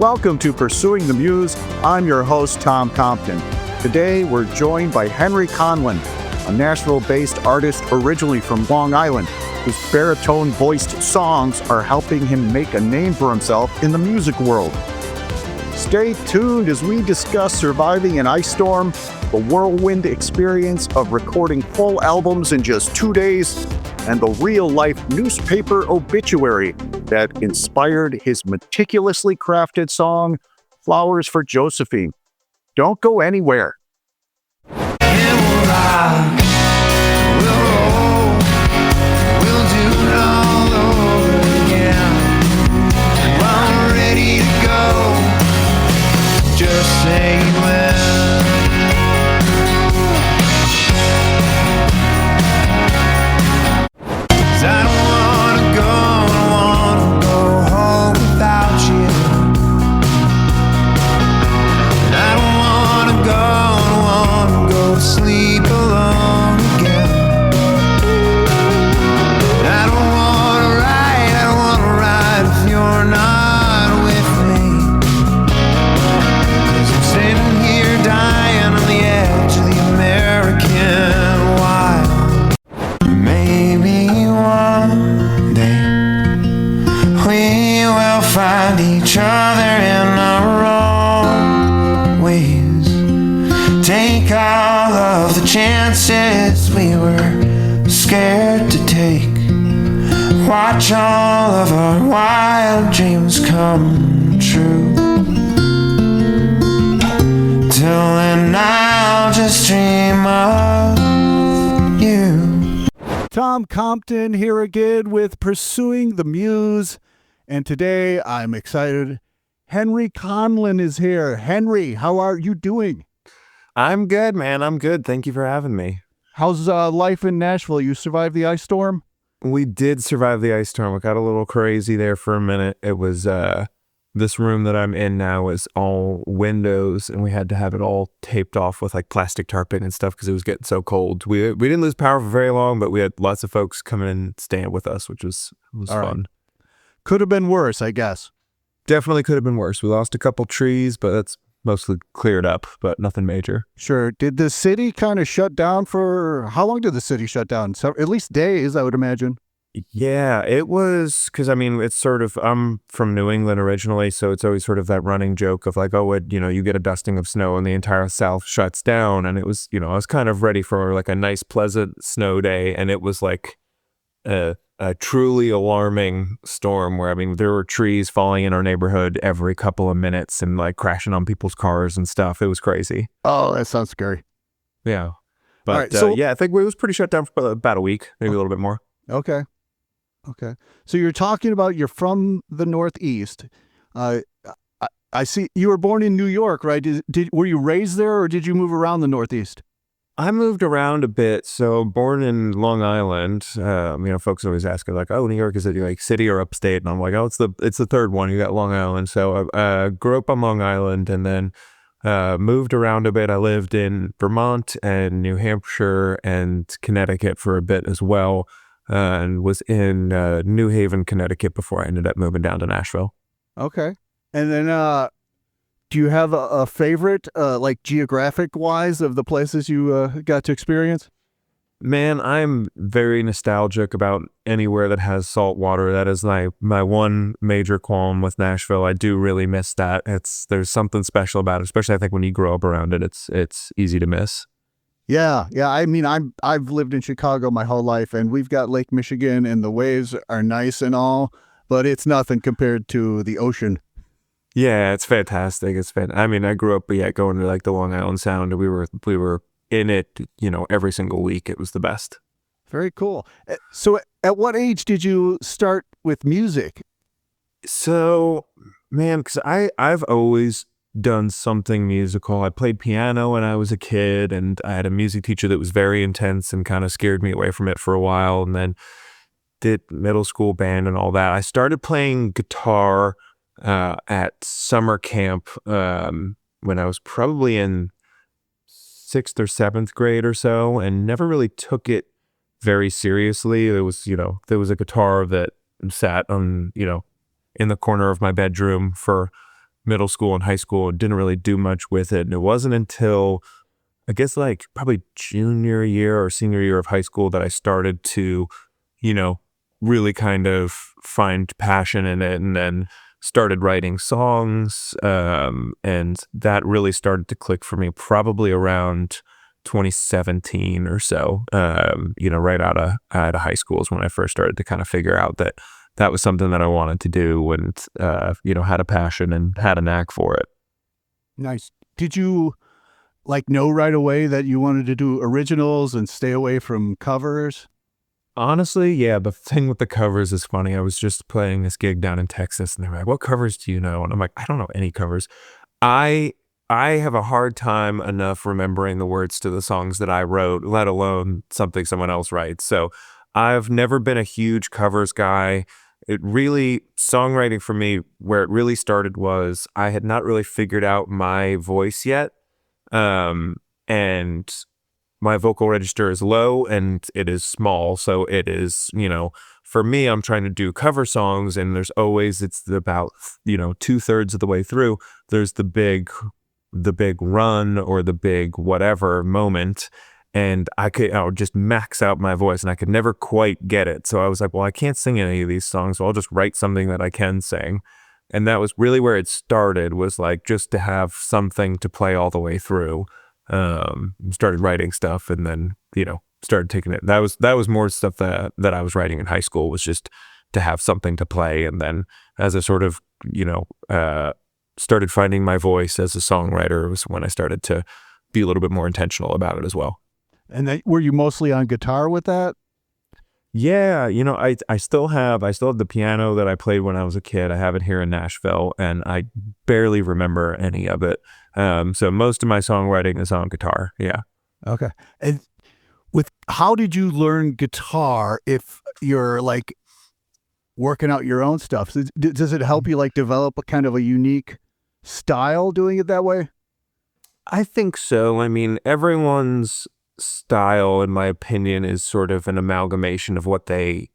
Welcome to Pursuing the Muse. I'm your host, Tom Compton. Today, we're joined by Henry Conlon, a Nashville-based artist originally from Long Island, whose baritone-voiced songs are helping him make a name for himself in the music world. Stay tuned as we discuss surviving an ice storm, the whirlwind experience of recording full albums in just 2 days, and the real-life newspaper obituary that inspired his meticulously crafted song, Flowers for Josephine. Don't go anywhere. Just say when. 'Cause I don't wanna go home without you. And I don't wanna go to sleep alone again. And I don't wanna ride if you're not with me. Sitting here dying on the edge of the American wild. Maybe one day we will find each other in our own ways. Take all of the chances we were scared to take. Watch all of our wild dreams come true. Till then I'll just dream of you. Tom Compton here again with Pursuing the Muse. And today I'm excited. Henry Conlon is here. Henry, how are you doing? I'm good, man. I'm good. Thank you for having me. How's life in Nashville? You survived the ice storm? We did survive the ice storm. It got a little crazy there for a minute. It was this room that I'm in now is all windows, and we had to have it all taped off with like plastic tarping and stuff because it was getting so cold. We didn't lose power for very long, but we had lots of folks come in and staying with us, which was fun. Right. Could have been worse, I guess. Definitely could have been worse. We lost a couple trees, but that's mostly cleared up, but nothing major. Sure. Did the city kind of shut down for, how long did the city shut down? So, at least days, I would imagine. Yeah, it was, because I mean, it's sort of, I'm from New England originally, so it's always sort of that running joke of like, oh, you get a dusting of snow and the entire South shuts down. And it was, I was kind of ready for like a nice, pleasant snow day. And it was like a truly alarming storm where, I mean, there were trees falling in our neighborhood every couple of minutes and like crashing on people's cars and stuff. It was crazy. Oh, that sounds scary. Yeah. But right, so, yeah, I think it was pretty shut down for about a week, maybe a little bit more. Okay. So you're talking about you're from the Northeast. I see you were born in New York, right? Were you raised there or did you move around the Northeast? I moved around a bit. So born in Long Island, folks always ask like, oh, New York, is it like city or upstate? And I'm like, oh, it's the third one. You got Long Island. So I grew up on Long Island and then moved around a bit. I lived in Vermont and New Hampshire and Connecticut for a bit as well. And was in New Haven, Connecticut before I ended up moving down to Nashville. Okay. And then do you have a favorite, like geographic-wise, of the places you got to experience? Man, I'm very nostalgic about anywhere that has salt water. That is my one major qualm with Nashville. I do really miss that. There's something special about it, especially I think when you grow up around it, it's easy to miss. Yeah. I mean, I've lived in Chicago my whole life, and we've got Lake Michigan, and the waves are nice and all, but it's nothing compared to the ocean. Yeah, it's fantastic. I mean, I grew up going to like the Long Island Sound, and we were in it, every single week. It was the best. Very cool. So, at what age did you start with music? So, man, because I've always done something musical. I played piano when I was a kid, and I had a music teacher that was very intense and kind of scared me away from it for a while, and then did middle school band and all that. I started playing guitar at summer camp when I was probably in 6th or 7th grade or so, and never really took it very seriously. There was a guitar that sat on, in the corner of my bedroom for middle school and high school and didn't really do much with it. And it wasn't until I guess like probably junior year or senior year of high school that I started to, you know, really kind of find passion in it, and then started writing songs. And that really started to click for me probably around 2017 or so. Right out of high school is when I first started to kind of figure out that that was something that I wanted to do, and had a passion and had a knack for it. Nice. Did you know right away that you wanted to do originals and stay away from covers? Honestly, yeah, the thing with the covers is funny. I was just playing this gig down in Texas, and they were like, "What covers do you know?" And I'm like, "I don't know any covers." I I have a hard time enough remembering the words to the songs that I wrote, let alone something someone else writes. So I've never been a huge covers guy. Songwriting for me, where it really started was I had not really figured out my voice yet. And my vocal register is low and it is small. So it is, for me, I'm trying to do cover songs, and it's about, 2/3 of the way through, there's the big run or the big whatever moment. And I would just max out my voice, and I could never quite get it. So I was like, well, I can't sing any of these songs, so I'll just write something that I can sing. And that was really where it started, was like just to have something to play all the way through. Started writing stuff, and then, started taking it. That was more stuff that I was writing in high school, was just to have something to play. And then as I sort of, started finding my voice as a songwriter, was when I started to be a little bit more intentional about it as well. And then, were you mostly on guitar with that? Yeah, I still have the piano that I played when I was a kid. I have it here in Nashville, and I barely remember any of it. So most of my songwriting is on guitar. Yeah. Okay. And how did you learn guitar if you're like working out your own stuff? Does it help you develop a kind of a unique style doing it that way? I think so. I mean, everyone's style, in my opinion, is sort of an amalgamation of what they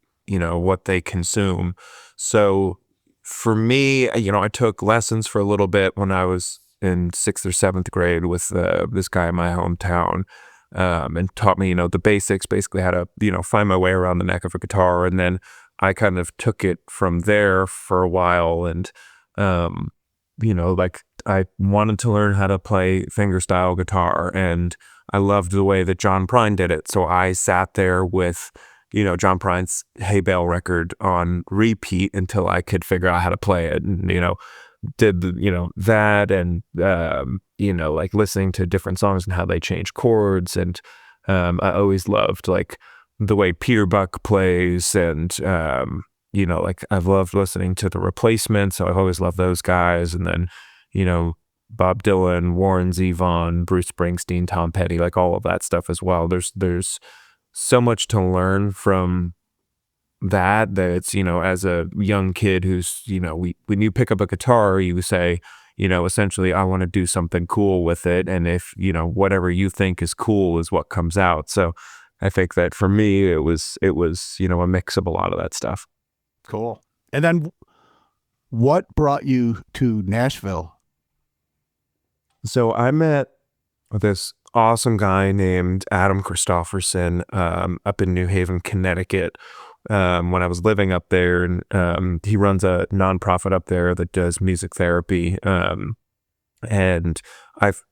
consume. So for me, I took lessons for a little bit when I was in 6th or 7th grade with this guy in my hometown, and taught me, the basics, basically how to, find my way around the neck of a guitar. And then I kind of took it from there for a while. And, I wanted to learn how to play fingerstyle guitar, and I loved the way that John Prine did it. So I sat there with, John Prine's Hey Bale record on repeat until I could figure out how to play it. And, did that, and, listening to different songs and how they change chords. And I always loved the way Peter Buck plays, and, I've loved listening to The Replacements. So I've always loved those guys. And then, Bob Dylan, Warren Zevon, Bruce Springsteen, Tom Petty, all of that stuff as well. There's so much to learn from that it's, as a young kid who's, when you pick up a guitar, you say, essentially, I want to do something cool with it. And if, whatever you think is cool is what comes out. So I think that for me, it was, a mix of a lot of that stuff. Cool. And then what brought you to Nashville? So I met this awesome guy named Adam Christofferson up in New Haven, Connecticut, when I was living up there. And he runs a nonprofit up there that does music therapy. And I've,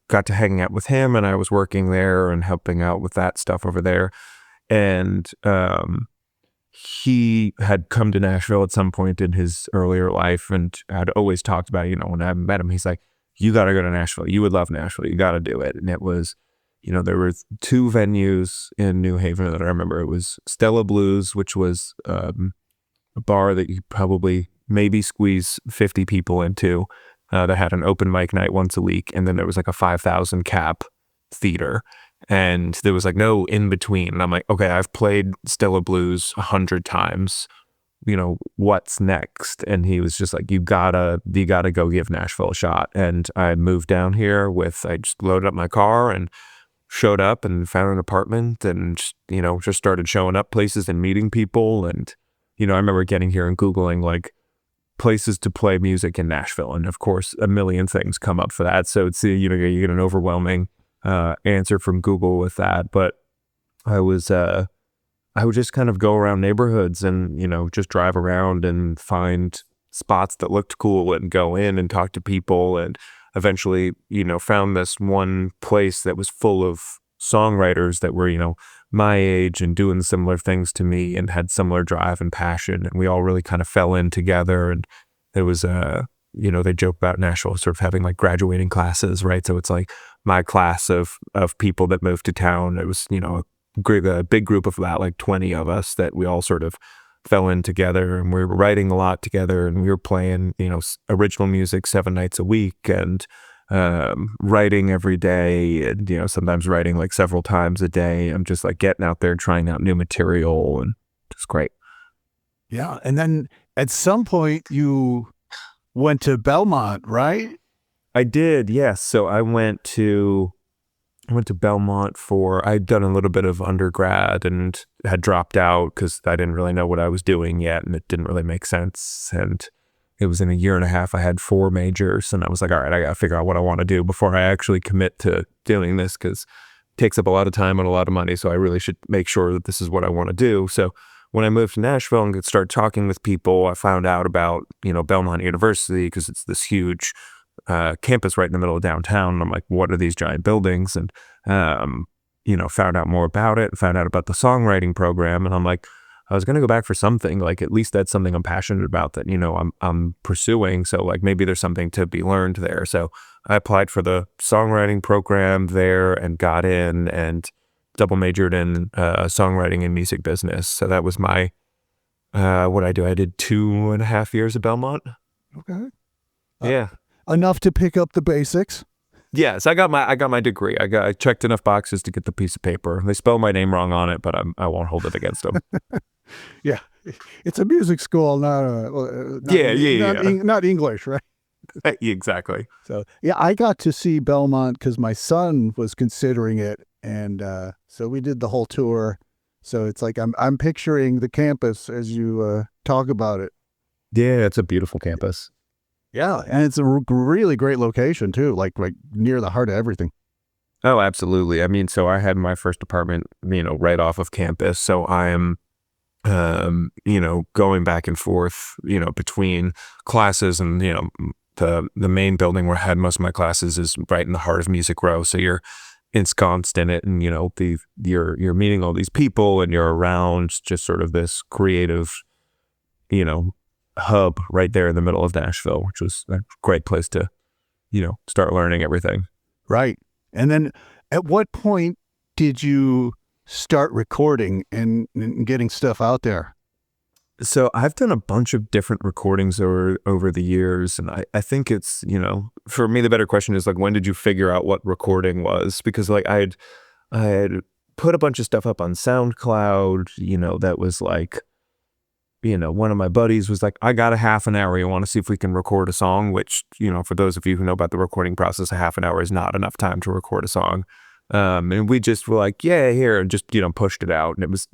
got to hang out with him, and I was working there and helping out with that stuff over there. And he had come to Nashville at some point in his earlier life, and had always talked about, when I met him, he's like, you got to go to Nashville. You would love Nashville. You got to do it. And it was, there were 2 venues in New Haven that I remember. It was Stella Blues, which was a bar that you could probably maybe squeeze 50 people into, that had an open mic night once a week. And then there was a 5,000 cap theater. And there was no in between. And I'm like, okay, I've played Stella Blues 100 times. What's next? And he was just like, you gotta go give Nashville a shot. And I moved down here I just loaded up my car and showed up and found an apartment, and, just started showing up places and meeting people. And, I remember getting here and Googling places to play music in Nashville. And of course, a million things come up for that. So it's, you get an overwhelming answer from Google with that. But I would just kind of go around neighborhoods and, just drive around and find spots that looked cool and go in and talk to people. And eventually, found this one place that was full of songwriters that were, my age and doing similar things to me and had similar drive and passion. And we all really kind of fell in together. And there was they joke about Nashville sort of having like graduating classes, right? So it's like my class of people that moved to town. It was, a big group of about like 20 of us that we all sort of fell in together, and we were writing a lot together, and we were playing, original music 7 nights a week, and writing every day, and sometimes writing like several times a day. I'm just like getting out there, trying out new material, and just great. Yeah. And then at some point you went to Belmont, right? I did, yes. So I went to Belmont I'd done a little bit of undergrad and had dropped out because I didn't really know what I was doing yet, and it didn't really make sense. And it was in a year and a half. I had 4 majors, and I was like, all right, I got to figure out what I want to do before I actually commit to doing this, because it takes up a lot of time and a lot of money. So I really should make sure that this is what I want to do. So when I moved to Nashville and started talking with people, I found out about, Belmont University, because it's this huge campus right in the middle of downtown. And I'm like, what are these giant buildings? And, found out more about it, found out about the songwriting program. And I'm like, I was going to go back for something, like at least that's something I'm passionate about that, I'm pursuing. So like maybe there's something to be learned there. So I applied for the songwriting program there and got in and double majored in songwriting and music business. So that was my, what I do. I did 2.5 years at Belmont. Okay. Yeah. Enough to pick up the basics. Yes, I got my degree. I checked enough boxes to get the piece of paper. They spelled my name wrong on it, but I won't hold it against them. Yeah, it's a music school, not English, right? Exactly. So yeah, I got to see Belmont because my son was considering it, and so we did the whole tour. So it's like I'm picturing the campus as you talk about it. Yeah, it's a beautiful campus. Yeah, and it's a really great location too, like near the heart of everything. Oh, absolutely. I mean, so I had my first apartment, right off of campus. So I am, going back and forth, between classes, and the main building where I had most of my classes is right in the heart of Music Row. So you're ensconced in it, and you're meeting all these people, and you're around just sort of this creative, hub right there in the middle of Nashville, which was a great place to, start learning everything. Right. And then at what point did you start recording and getting stuff out there? So I've done a bunch of different recordings over the years. And I think it's, for me, the better question is like, when did you figure out what recording was? Because like I had put a bunch of stuff up on SoundCloud, that was like, one of my buddies was like, I got a half an hour. You want to see if we can record a song? Which, for those of you who know about the recording process, a half an hour is not enough time to record a song. And we just were like, yeah, here, and just, pushed it out. And it was,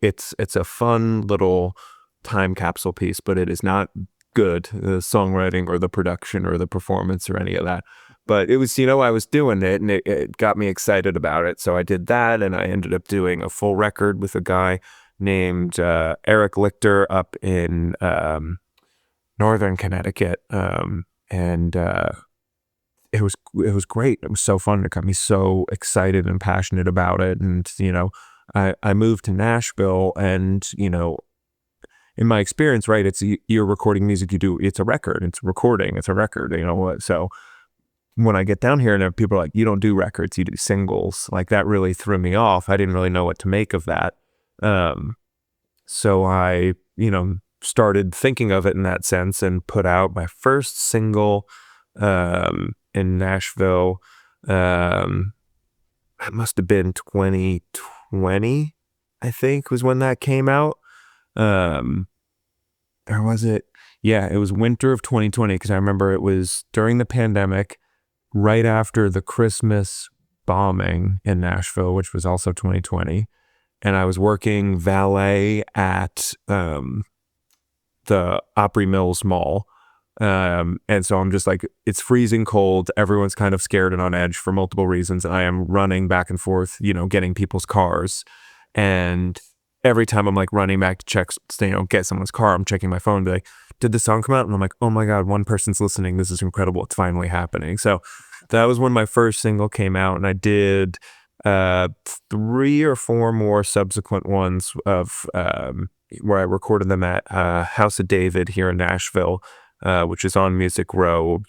it's a fun little time capsule piece, but it is not good, the songwriting or the production or the performance or any of that. But it was, I was doing it, and it got me excited about it. So I did that, and I ended up doing a full record with a guy named Eric Lichter up in northern Connecticut, and it was great. It was so fun. It got me so excited and passionate about it. And I moved to Nashville, and in my experience, right, it's you're recording music. It's a record. It's recording. It's a record. So when I get down here and people are like, you don't do records, you do singles. Like that really threw me off. I didn't really know what to make of that. So I, started thinking of it in that sense and put out my first single, in Nashville. It must have been 2020, I think was when that came out. Or was it? Yeah, it was winter of 2020. Cause I remember it was during the pandemic, right after the Christmas bombing in Nashville, which was also 2020. And I was working valet at the Opry Mills Mall. And so I'm just like, it's freezing cold. Everyone's kind of scared and on edge for multiple reasons. I am running back and forth, getting people's cars. And every time I'm like running back to check, get someone's car, I'm checking my phone and be like, did the song come out? And I'm like, oh my God, one person's listening. This is incredible. It's finally happening. So that was when my first single came out, and I did 3 or 4 more subsequent ones of where I recorded them at House of David here in Nashville, which is on Music Row,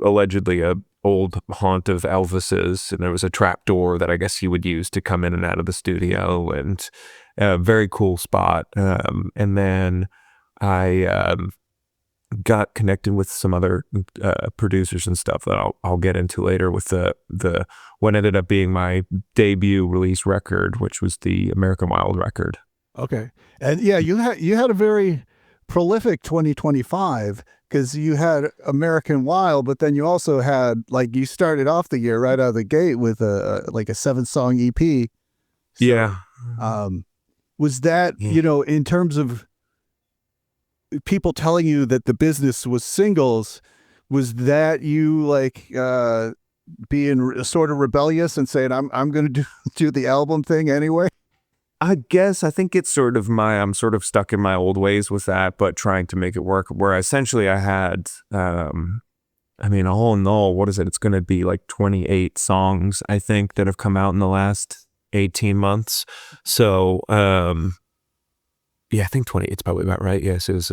allegedly a old haunt of Elvis's, and there was a trap door that I guess he would use to come in and out of the studio, and a very cool spot. And then I got connected with some other producers and stuff that I'll get into later with the what ended up being my debut release record, which was the American Wild record. Okay. And yeah, you had a very prolific 2025, because you had American Wild, but then you also had, like, you started off the year right out of the gate with a 7-song EP. So, yeah. Was that, in terms of people telling you that the business was singles, was that you being sort of rebellious and saying, I'm going to do the album thing anyway? I think it's sort of I'm sort of stuck in my old ways with that, but trying to make it work, where essentially I had, all in all, what is it? It's going to be like 28 songs, I think, that have come out in the last 18 months. So, I think 28 is probably about right. Yes, it was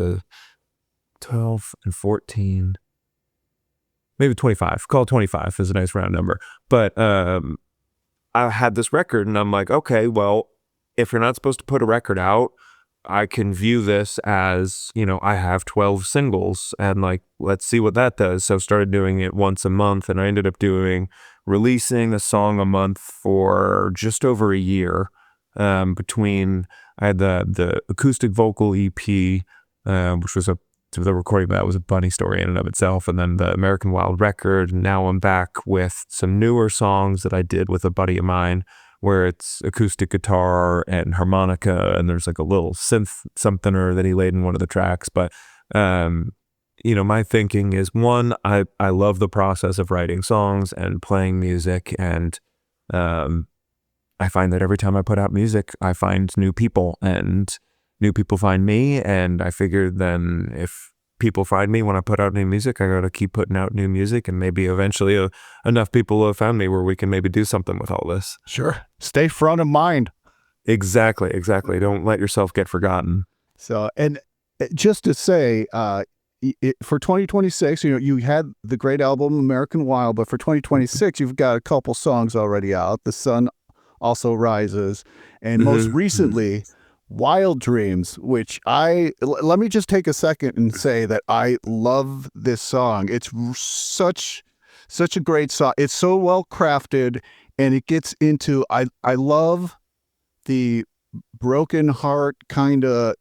12 and 14, maybe 25. Call it 25 is a nice round number. But I had this record, and I'm like, okay, well, if you're not supposed to put a record out, I can view this as, I have 12 singles, and let's see what that does. So started doing it once a month, and I ended up releasing a song a month for just over a year. Between, I had the acoustic vocal EP, which was the recording of that was a funny story in and of itself, and then the American Wild record. And now I'm back with some newer songs that I did with a buddy of mine, where it's acoustic guitar and harmonica, and there's like a little synth somethinger that he laid in one of the tracks. But, my thinking is, one, I love the process of writing songs and playing music, and I find that every time I put out music, I find new people, and new people find me, and I figured then if people find me when I put out new music, I gotta keep putting out new music, and maybe eventually enough people will have found me where we can maybe do something with all this. Sure. Stay front of mind. Exactly. Don't let yourself get forgotten. So, and just to say, for 2026, you had the great album American Wild, but for 2026, you've got a couple songs already out. The Sun Also Rises, and most recently, Wild Dreams, which let me just take a second and say that I love this song. It's such a great song. It's so well crafted, and it gets into, I love the broken heart kind of,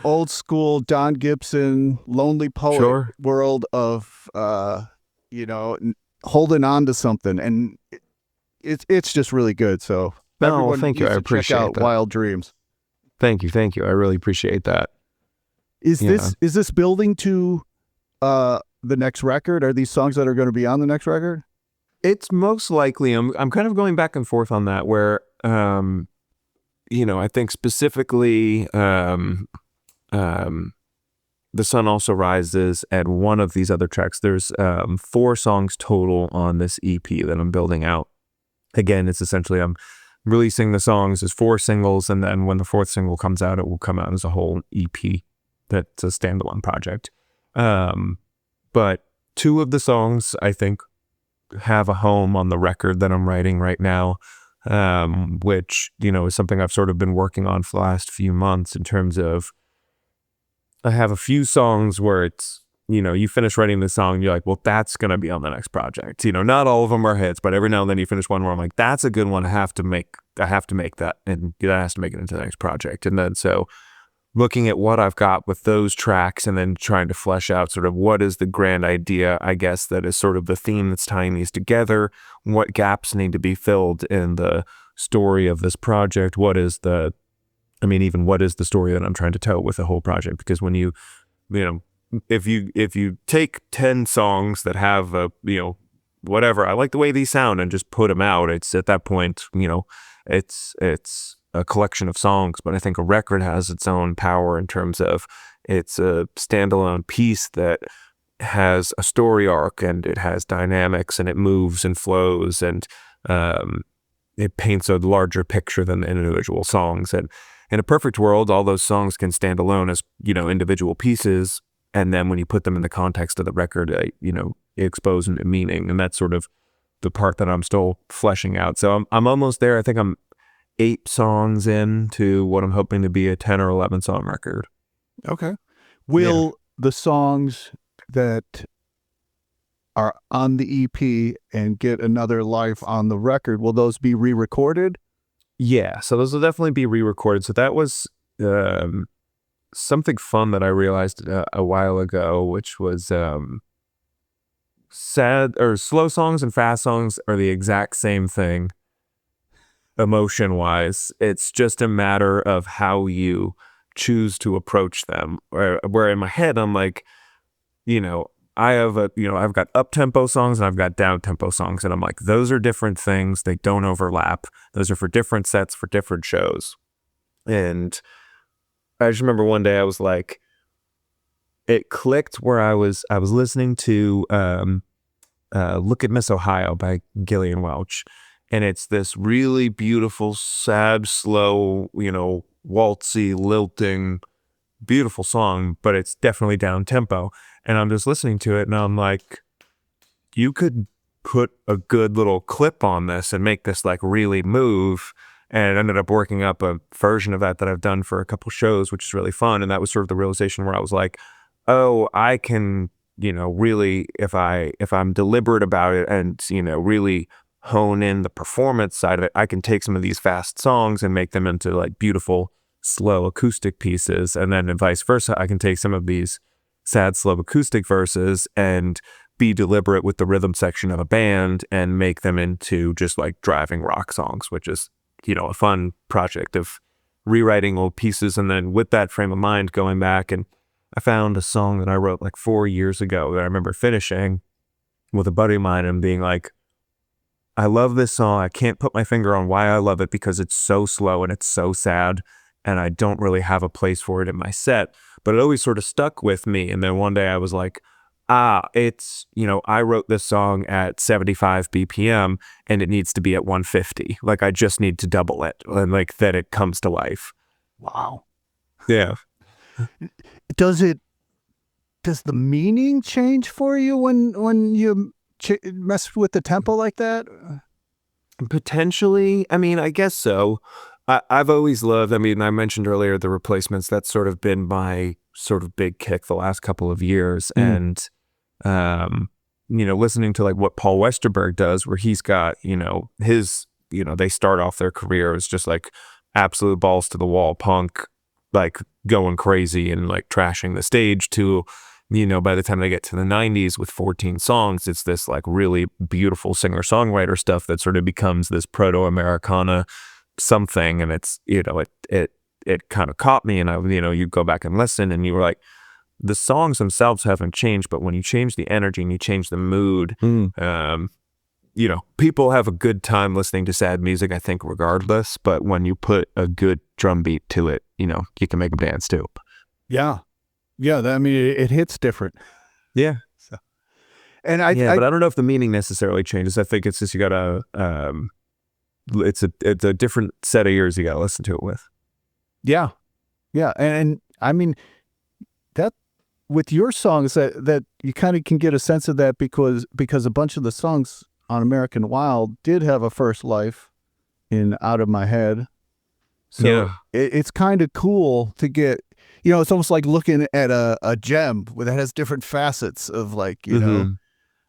old school Don Gibson, lonely poet world of, holding on to something. And it's just really good. So no, thank you. I appreciate check out that. Wild Dreams. Thank you. I really appreciate that. Is this building to the next record? Are these songs that are going to be on the next record? It's most likely. I'm kind of going back and forth on that, where I think specifically The Sun Also Rises and one of these other tracks. There's 4 songs total on this EP that I'm building out. Again, it's essentially I'm releasing the songs as 4 singles, and then when the 4th single comes out, it will come out as a whole EP that's a standalone project. But 2 of the songs, I think, have a home on the record that I'm writing right now, which, is something I've sort of been working on for the last few months, in terms of, I have a few songs where it's, you finish writing the song, you're like, well, that's going to be on the next project. Not all of them are hits, but every now and then you finish one where I'm like, that's a good one. I have to make that, and that has to make it into the next project. And then, so looking at what I've got with those tracks, and then trying to flesh out sort of what is the grand idea, I guess, that is sort of the theme that's tying these together, what gaps need to be filled in the story of this project, what is the I mean, even what is the story that I'm trying to tell with the whole project? Because when you know, if you take 10 songs that have a, whatever, I like the way these sound, and just put them out, it's at that point, it's a collection of songs. But I think a record has its own power in terms of it's a standalone piece that has a story arc, and it has dynamics, and it moves and flows, and it paints a larger picture than the individual songs. And in a perfect world, all those songs can stand alone as, individual pieces. And then when you put them in the context of the record, it expose into meaning. And that's sort of the part that I'm still fleshing out. So I'm almost there. I think I'm 8 songs into what I'm hoping to be a 10 or 11 song record. Okay. Will the songs that are on the EP and get another life on the record, will those be re-recorded? Yeah, so those will definitely be re-recorded. So that was something fun that I realized a while ago, which was sad or slow songs and fast songs are the exact same thing emotion-wise. It's just a matter of how you choose to approach them. Where in my head, I'm like, I have I've got up-tempo songs and I've got down-tempo songs. And I'm like, those are different things. They don't overlap. Those are for different sets, for different shows. And I just remember one day I was like, it clicked where I was listening to Look at Miss Ohio by Gillian Welch. And it's this really beautiful, sad, slow, waltzy, lilting, beautiful song, but it's definitely down-tempo. And I'm just listening to it, and I'm like, you could put a good little clip on this and make this like really move. And it ended up working up a version of that I've done for a couple shows, which is really fun. And that was sort of the realization where I was like, oh, I can, really, if I'm deliberate about it and, really hone in the performance side of it, I can take some of these fast songs and make them into like beautiful, slow acoustic pieces. And then vice versa, I can take some of these sad, slow acoustic verses and be deliberate with the rhythm section of a band and make them into just like driving rock songs, which is, a fun project of rewriting old pieces. And then with that frame of mind, going back, and I found a song that I wrote like 4 years ago that I remember finishing with a buddy of mine and being like, I love this song. I can't put my finger on why I love it, because it's so slow and it's so sad, and I don't really have a place for it in my set. But it always sort of stuck with me. And then one day I was like, it's, I wrote this song at 75 BPM and it needs to be at 150. Like, I just need to double it, and like that it comes to life. Wow. Yeah. Does the meaning change for you when you mess with the tempo like that? Potentially. I mean, I guess so. I've always loved, I mentioned earlier the Replacements. That's sort of been my sort of big kick the last couple of years. And, listening to like what Paul Westerberg does, where he's got, his, they start off their career as just like absolute balls to the wall punk, like going crazy and like trashing the stage, to, by the time they get to the 90s with 14 songs, it's this like really beautiful singer-songwriter stuff that sort of becomes this proto-Americana something. And it's, it kind of caught me, and I, you go back and listen and you were like, the songs themselves haven't changed, but when you change the energy and you change the mood, people have a good time listening to sad music, I think, regardless. But when you put a good drum beat to it, you can make them dance too. Yeah. Yeah. It hits different. Yeah. So, and but I don't know if the meaning necessarily changes. I think it's just, you gotta, it's a different set of ears you gotta listen to it with. Yeah. Yeah. And that with your songs that you kind of can get a sense of that because a bunch of the songs on American Wild did have a first life in Out of My Head. So yeah. It's kind of cool to get, it's almost like looking at a gem that has different facets of like, here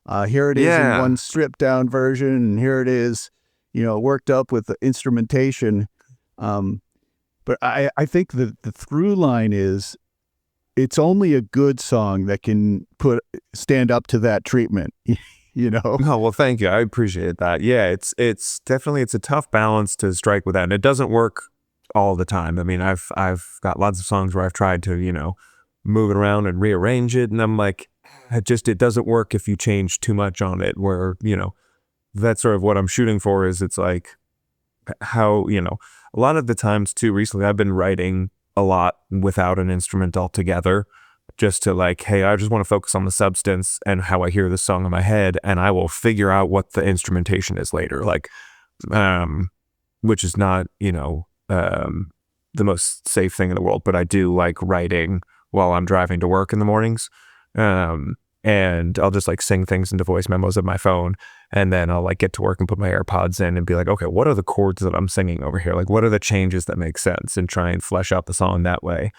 it is in one stripped down version, and here it is, worked up with the instrumentation. But I think the through line is, it's only a good song that can stand up to that treatment, Oh, well, thank you. I appreciate that. Yeah, it's definitely, it's a tough balance to strike with that. And it doesn't work all the time. I mean, I've got lots of songs where I've tried to, move it around and rearrange it. And I'm like, it doesn't work if you change too much on it, where, that's sort of what I'm shooting for. Is it's like how, a lot of the times too, recently I've been writing a lot without an instrument altogether, just to like, hey, I just want to focus on the substance and how I hear the song in my head, and I will figure out what the instrumentation is later. Like, which is not, the most safe thing in the world, but I do like writing while I'm driving to work in the mornings. And I'll just like sing things into voice memos of my phone, and then I'll like get to work and put my AirPods in and be like, okay, what are the chords that I'm singing over here? Like, what are the changes that make sense, and try and flesh out the song that way.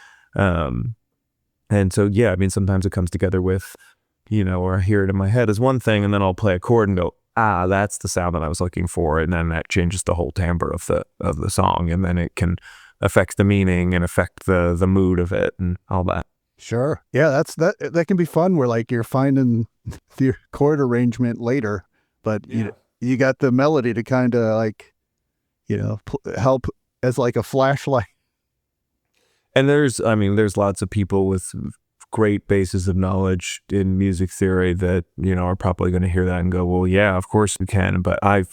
And so, yeah, I mean, sometimes it comes together with, or I hear it in my head as one thing, and then I'll play a chord and go, that's the sound that I was looking for. And then that changes the whole timbre of the song. And then it can affect the meaning and affect the mood of it and all that. Sure. Yeah, that can be fun, where like you're finding the chord arrangement later, but you got the melody to kind of like, help as like a flashlight. And there's lots of people with great bases of knowledge in music theory that, are probably going to hear that and go, well, yeah, of course you can. But I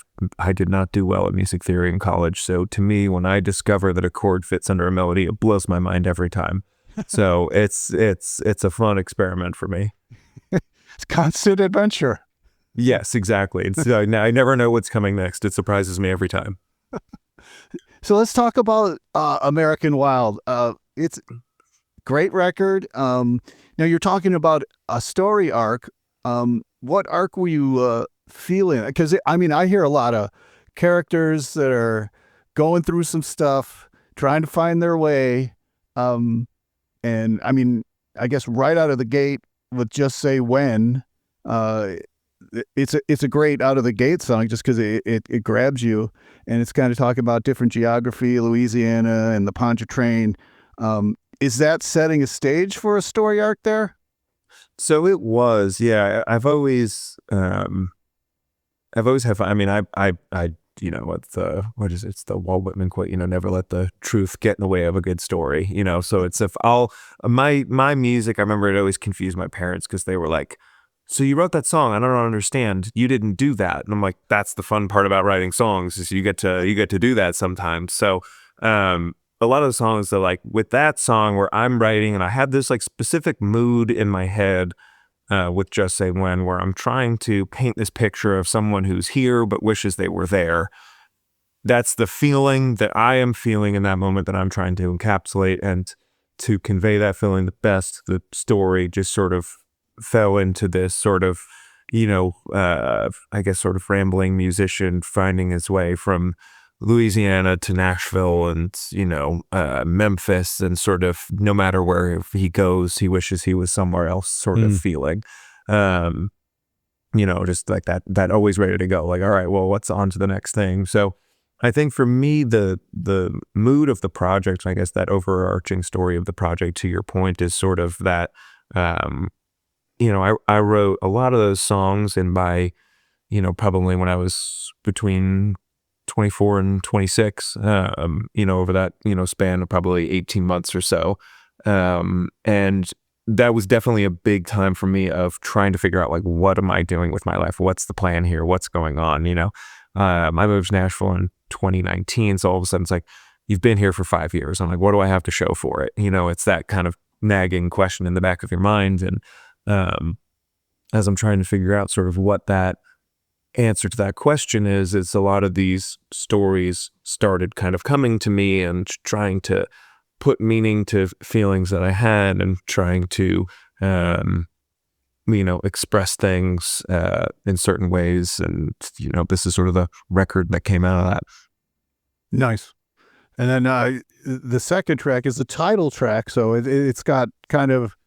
did not do well at music theory in college. So to me, when I discover that a chord fits under a melody, it blows my mind every time. So it's a fun experiment for me. It's constant adventure. Yes, exactly. It's I never know what's coming next. It surprises me every time. So let's talk about American Wild. It's a great record. Now you're talking about a story arc. What arc were you feeling? Because I hear a lot of characters that are going through some stuff, trying to find their way. And I guess right out of the gate with Just Say When, it's a great out of the gate song, just because it grabs you, and it's kind of talking about different geography, Louisiana and the Pontchartrain. Is that setting a stage for a story arc there? So it was, yeah. I've always had fun. I mean, I what is it? It's the Walt Whitman quote, never let the truth get in the way of a good story, so it's my music, I remember it always confused my parents, because they were like, so you wrote that song, I don't understand, you didn't do that. And I'm like, that's the fun part about writing songs, is you get to do that sometimes. So a lot of the songs are like, with that song where I'm writing and I had this like specific mood in my head, with Just Say When, where I'm trying to paint this picture of someone who's here but wishes they were there. That's the feeling that I am feeling in that moment that I'm trying to encapsulate, and to convey that feeling the best, the story just sort of fell into this sort of, I guess sort of rambling musician finding his way from Louisiana to Nashville and, Memphis, and sort of no matter where he goes, he wishes he was somewhere else sort of feeling, just like that always ready to go. Like, all right, well, what's on to the next thing? So I think for me, the mood of the project, I guess that overarching story of the project, to your point, is sort of that, I wrote a lot of those songs in by, probably when I was between 24 and 26, over that, span of probably 18 months or so. And that was definitely a big time for me of trying to figure out, like, what am I doing with my life? What's the plan here? What's going on? I moved to Nashville in 2019. So all of a sudden it's like, you've been here for 5 years. I'm like, what do I have to show for it? It's that kind of nagging question in the back of your mind. And as I'm trying to figure out sort of what that answer to that question is, it's a lot of these stories started kind of coming to me and trying to put meaning to feelings that I had, and trying to, express things in certain ways. And, this is sort of the record that came out of that. Nice. And then the second track is the title track. So it's got kind of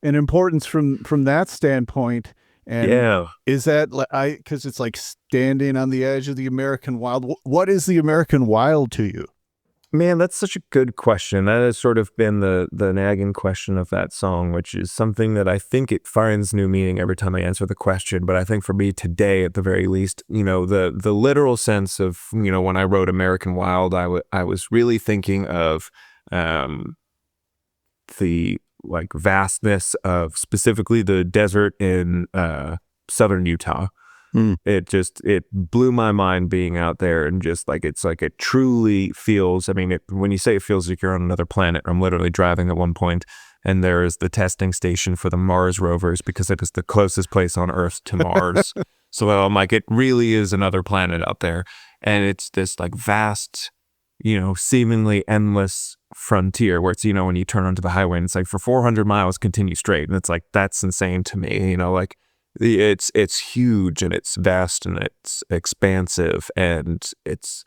an importance from that standpoint. And yeah, is that because it's like standing on the edge of the American Wild? What is the American Wild to you? Man, that's such a good question. That has sort of been the nagging question of that song, which is something that I think it finds new meaning every time I answer the question. But I think for me today, at the very least, the literal sense of, when I wrote American Wild, I was really thinking of the like vastness of specifically the desert in southern Utah. It blew my mind being out there, and just like it's like it truly feels, I mean, when you say it feels like you're on another planet, I'm literally driving at one point and there is the testing station for the Mars rovers because it is the closest place on Earth to Mars. So I'm like, it really is another planet out there, and it's this like vast, seemingly endless frontier where it's, when you turn onto the highway and it's like for 400 miles continue straight, and it's like, that's insane to me, like it's huge and it's vast and it's expansive and it's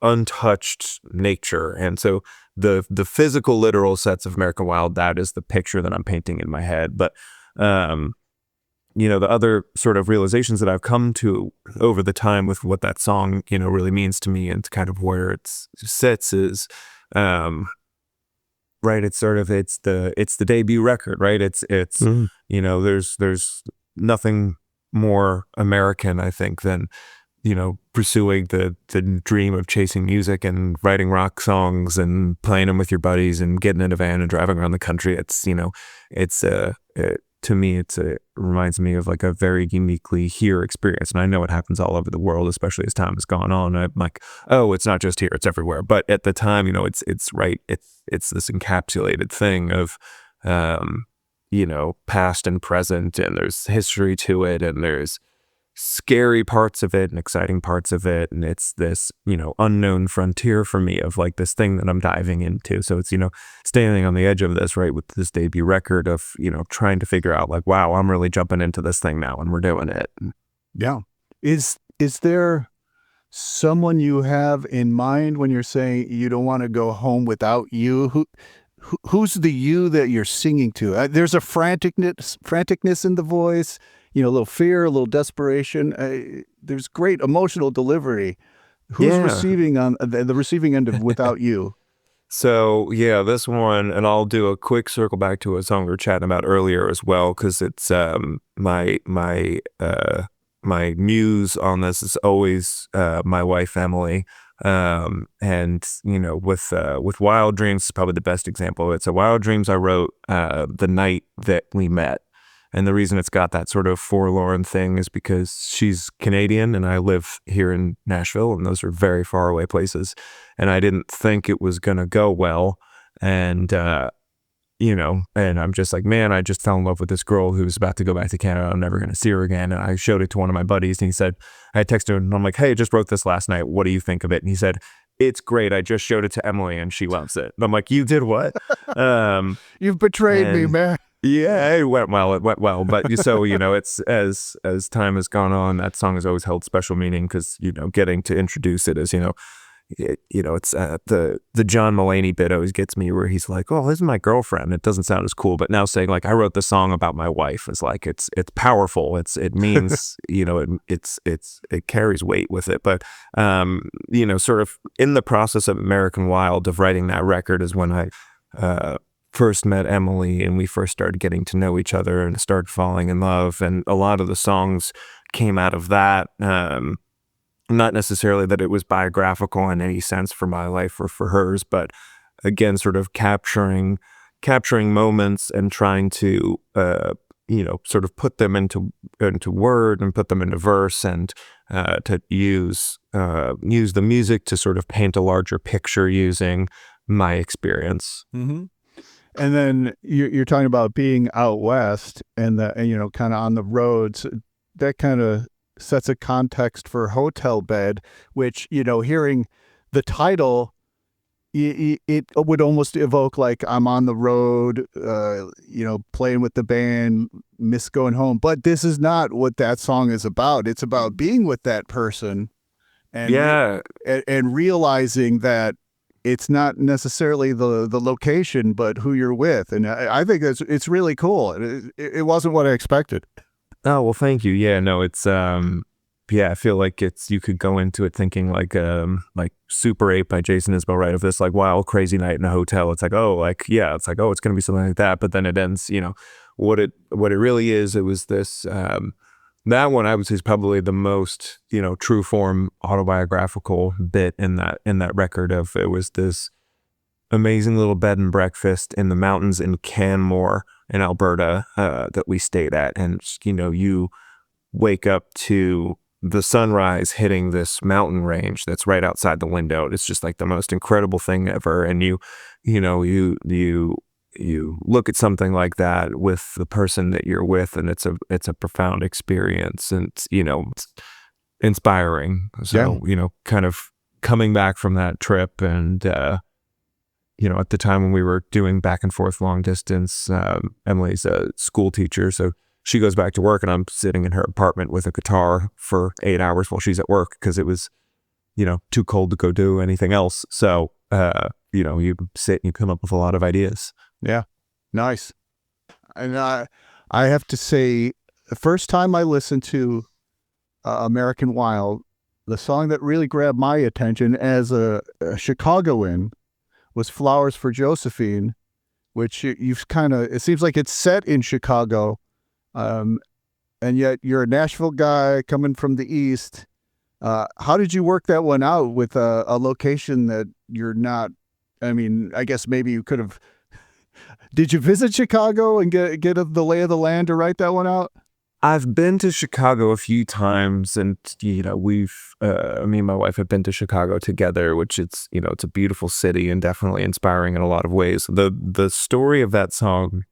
untouched nature. And so the physical literal sets of American Wild, that is the picture that I'm painting in my head. But the other sort of realizations that I've come to over the time with what that song really means to me and kind of where it sits is right, it's sort of it's the debut record, right? It's there's nothing more American, I think, than pursuing the dream of chasing music and writing rock songs and playing them with your buddies and getting in a van and driving around the country. It's to me, it reminds me of like a very uniquely here experience. And I know it happens all over the world, especially as time has gone on. I'm like, oh, it's not just here, it's everywhere. But at the time, it's right. It's this encapsulated thing of, past and present, and there's history to it, and there's scary parts of it and exciting parts of it. And it's this, unknown frontier for me of like this thing that I'm diving into. So it's, standing on the edge of this, right, with this debut record of, trying to figure out like, wow, I'm really jumping into this thing now and we're doing it. Yeah. Is there someone you have in mind when you're saying you don't want to go home without you? Who's the you that you're singing to? There's a franticness in the voice, a little fear, a little desperation. There's great emotional delivery. Who's receiving on the receiving end of Without You? So yeah, this one, and I'll do a quick circle back to a song we were chatting about earlier as well, because it's my muse on this is always my wife Emily. And with Wild Dreams is probably the best example. It's a Wild Dreams I wrote the night that we met. And the reason it's got that sort of forlorn thing is because she's Canadian and I live here in Nashville, and those are very far away places. And I didn't think it was going to go well. And, and I'm just like, man, I just fell in love with this girl who's about to go back to Canada. I'm never going to see her again. And I showed it to one of my buddies and he said, I texted him and I'm like, hey, I just wrote this last night. What do you think of it? And he said, it's great. I just showed it to Emily and she loves it. And I'm like, you did what? You've betrayed me, man. Yeah, it went well. But so, it's as time has gone on, that song has always held special meaning because, getting to introduce it as, it's the John Mulaney bit always gets me where he's like, oh, this is my girlfriend. It doesn't sound as cool. But now saying like, I wrote the song about my wife is like, it's powerful. It means, it carries weight with it. But, sort of in the process of American Wild, of writing that record is when I, first met Emily and we first started getting to know each other and started falling in love. And a lot of the songs came out of that. Not necessarily that it was biographical in any sense for my life or for hers, but again, sort of capturing moments and trying to, sort of put them into word and put them into verse, and to use the music to sort of paint a larger picture using my experience. Mm-hmm. And then you're talking about being out west and kind of on the roads. That kind of sets a context for Hotel Bed, which, hearing the title, it would almost evoke like I'm on the road, playing with the band, miss going home. But this is not what that song is about. It's about being with that person and and realizing that it's not necessarily the location, but who you're with. And I think it's really cool. It wasn't what I expected. Oh, well, thank you. Yeah, no, it's, I feel like you could go into it thinking like Super 8 by Jason Isbell, right? Of this like wild, crazy night in a hotel. It's like, it's like, it's going to be something like that. But then it ends, what it really is. It was this, that one I would say is probably the most, true form autobiographical bit in that record of, it was this amazing little bed and breakfast in the mountains in Canmore in Alberta, that we stayed at. And, you wake up to the sunrise hitting this mountain range that's right outside the window. It's just like the most incredible thing ever. And you look at something like that with the person that you're with, and it's a profound experience, and it's inspiring. So, kind of coming back from that trip, and at the time when we were doing back and forth long distance, Emily's a school teacher, so she goes back to work, and I'm sitting in her apartment with a guitar for 8 hours while she's at work, because it was, too cold to go do anything else. So, you sit and you come up with a lot of ideas. Yeah. Nice. And I have to say, the first time I listened to American Wild, the song that really grabbed my attention as a Chicagoan was Flowers for Josephine, which you've it seems like it's set in Chicago. And yet you're a Nashville guy coming from the East. How did you work that one out with a location that you're not? I mean, I guess maybe you could have. Did you visit Chicago and get the lay of the land to write that one out? I've been to Chicago a few times, and we've me and my wife have been to Chicago together, which it's a beautiful city and definitely inspiring in a lot of ways. The story of that song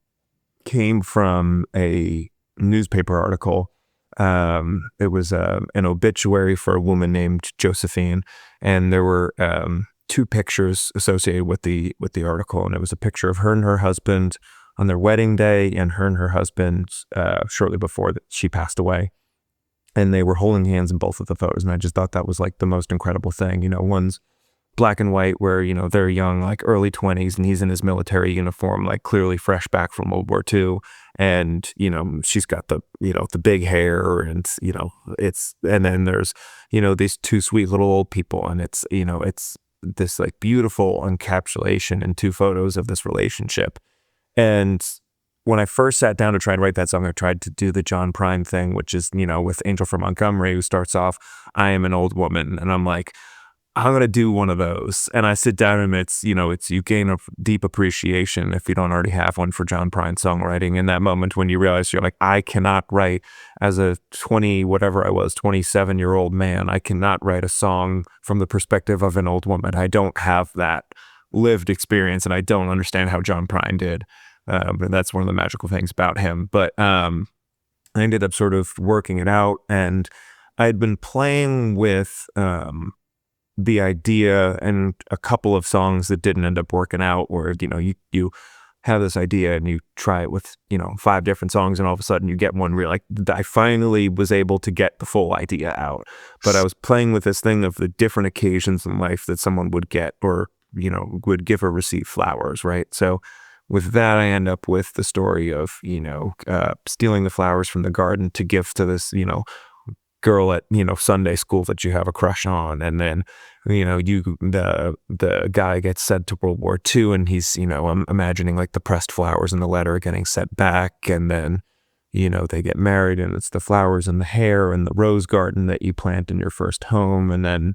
came from a newspaper article. It was an obituary for a woman named Josephine, and there were two pictures associated with the article, and it was a picture of her and her husband on their wedding day, and her and her husband shortly before that she passed away, and they were holding hands in both of the photos. And I just thought that was like the most incredible thing. One's black and white where, they're young, like early 20s, and he's in his military uniform, like clearly fresh back from World War II. And, she's got the big hair, and, and then there's, these two sweet little old people, and it's this like beautiful encapsulation in two photos of this relationship. And when I first sat down to try and write that song, I tried to do the John Prine thing, which is, with Angel from Montgomery, who starts off, I am an old woman. And I'm like, I'm going to do one of those. And I sit down, and it's you gain a deep appreciation, if you don't already have one, for John Prine songwriting. In that moment when you realize you're like, I cannot write as a 27-year-old man. I cannot write a song from the perspective of an old woman. I don't have that lived experience, and I don't understand how John Prine did. And that's one of the magical things about him. But I ended up sort of working it out, and I had been playing with the idea and a couple of songs that didn't end up working out, where you have this idea and you try it with 5 different songs, and all of a sudden you get one where you're like, I finally was able to get the full idea out. But I was playing with this thing of the different occasions in life that someone would get, or would give or receive flowers, right? So with that, I end up with the story of stealing the flowers from the garden to give to this girl at Sunday school that you have a crush on, and then the guy gets sent to World War II, and he's I'm imagining like the pressed flowers in the letter getting sent back, and then they get married, and it's the flowers and the hair and the rose garden that you plant in your first home, and then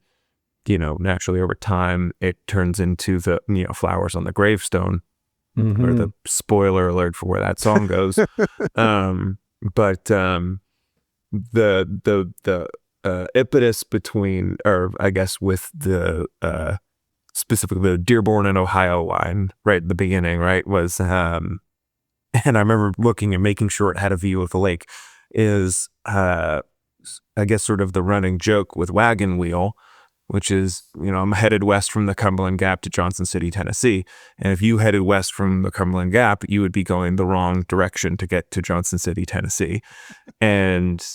naturally over time it turns into the flowers on the gravestone. Mm-hmm. Or the spoiler alert for where that song goes. But the impetus between, or I guess with the specifically the Dearborn and Ohio line right at the beginning, right, was and I remember looking and making sure it had a view of the lake, is I guess sort of the running joke with Wagon Wheel, which is, I'm headed west from the Cumberland Gap to Johnson City, Tennessee. And if you headed west from the Cumberland Gap, you would be going the wrong direction to get to Johnson City, Tennessee. And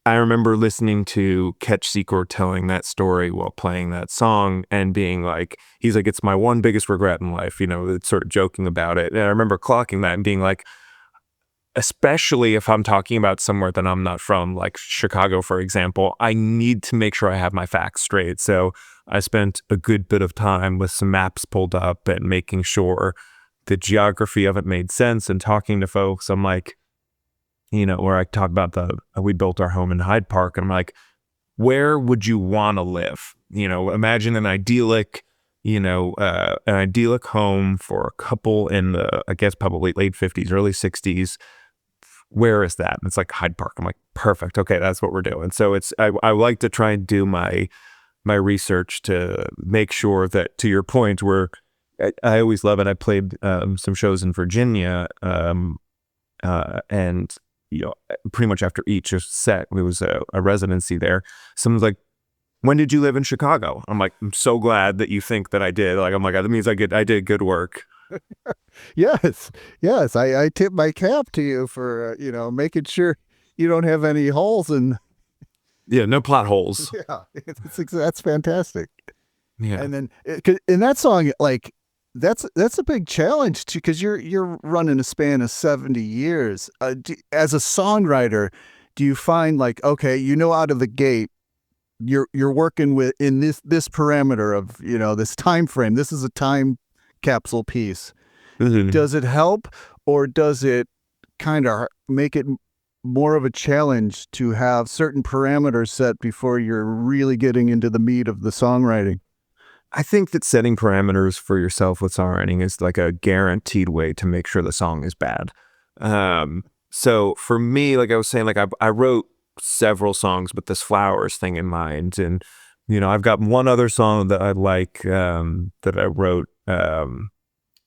I remember listening to Ketch Secor telling that story while playing that song, and being like, he's like, it's my one biggest regret in life, sort of joking about it. And I remember clocking that and being like, especially if I'm talking about somewhere that I'm not from, like Chicago, for example, I need to make sure I have my facts straight. So I spent a good bit of time with some maps pulled up and making sure the geography of it made sense, and talking to folks. I'm like, where I talk about we built our home in Hyde Park, and I'm like, where would you want to live? Imagine an idyllic home for a couple in the, I guess, probably late 50s, early 60s. Where is that? And it's like Hyde Park. I'm like, perfect. Okay, that's what we're doing. So I like to try and do my research to make sure that, to your point, where I always love it. I played some shows in Virginia, and pretty much after each set, it was a residency there. Someone's like, when did you live in Chicago? I'm like, I'm so glad that you think that I did. Like, I'm like, that means I did good work. Yes. I tip my cap to you for, making sure you don't have any holes in. Yeah, no plot holes. Yeah, that's fantastic. Yeah. And then in that song, like, that's a big challenge too, because you're running a span of 70 years. As a songwriter, do you find like, okay, out of the gate, you're working in this parameter of, this time frame. This is a time capsule piece. Mm-hmm. Does it help, or does it kind of make it more of a challenge to have certain parameters set before you're really getting into the meat of the songwriting? I think that setting parameters for yourself with songwriting is like a guaranteed way to make sure the song is bad. So for me, like I was saying, like I wrote several songs with this flowers thing in mind, and I've got one other song that I like that I wrote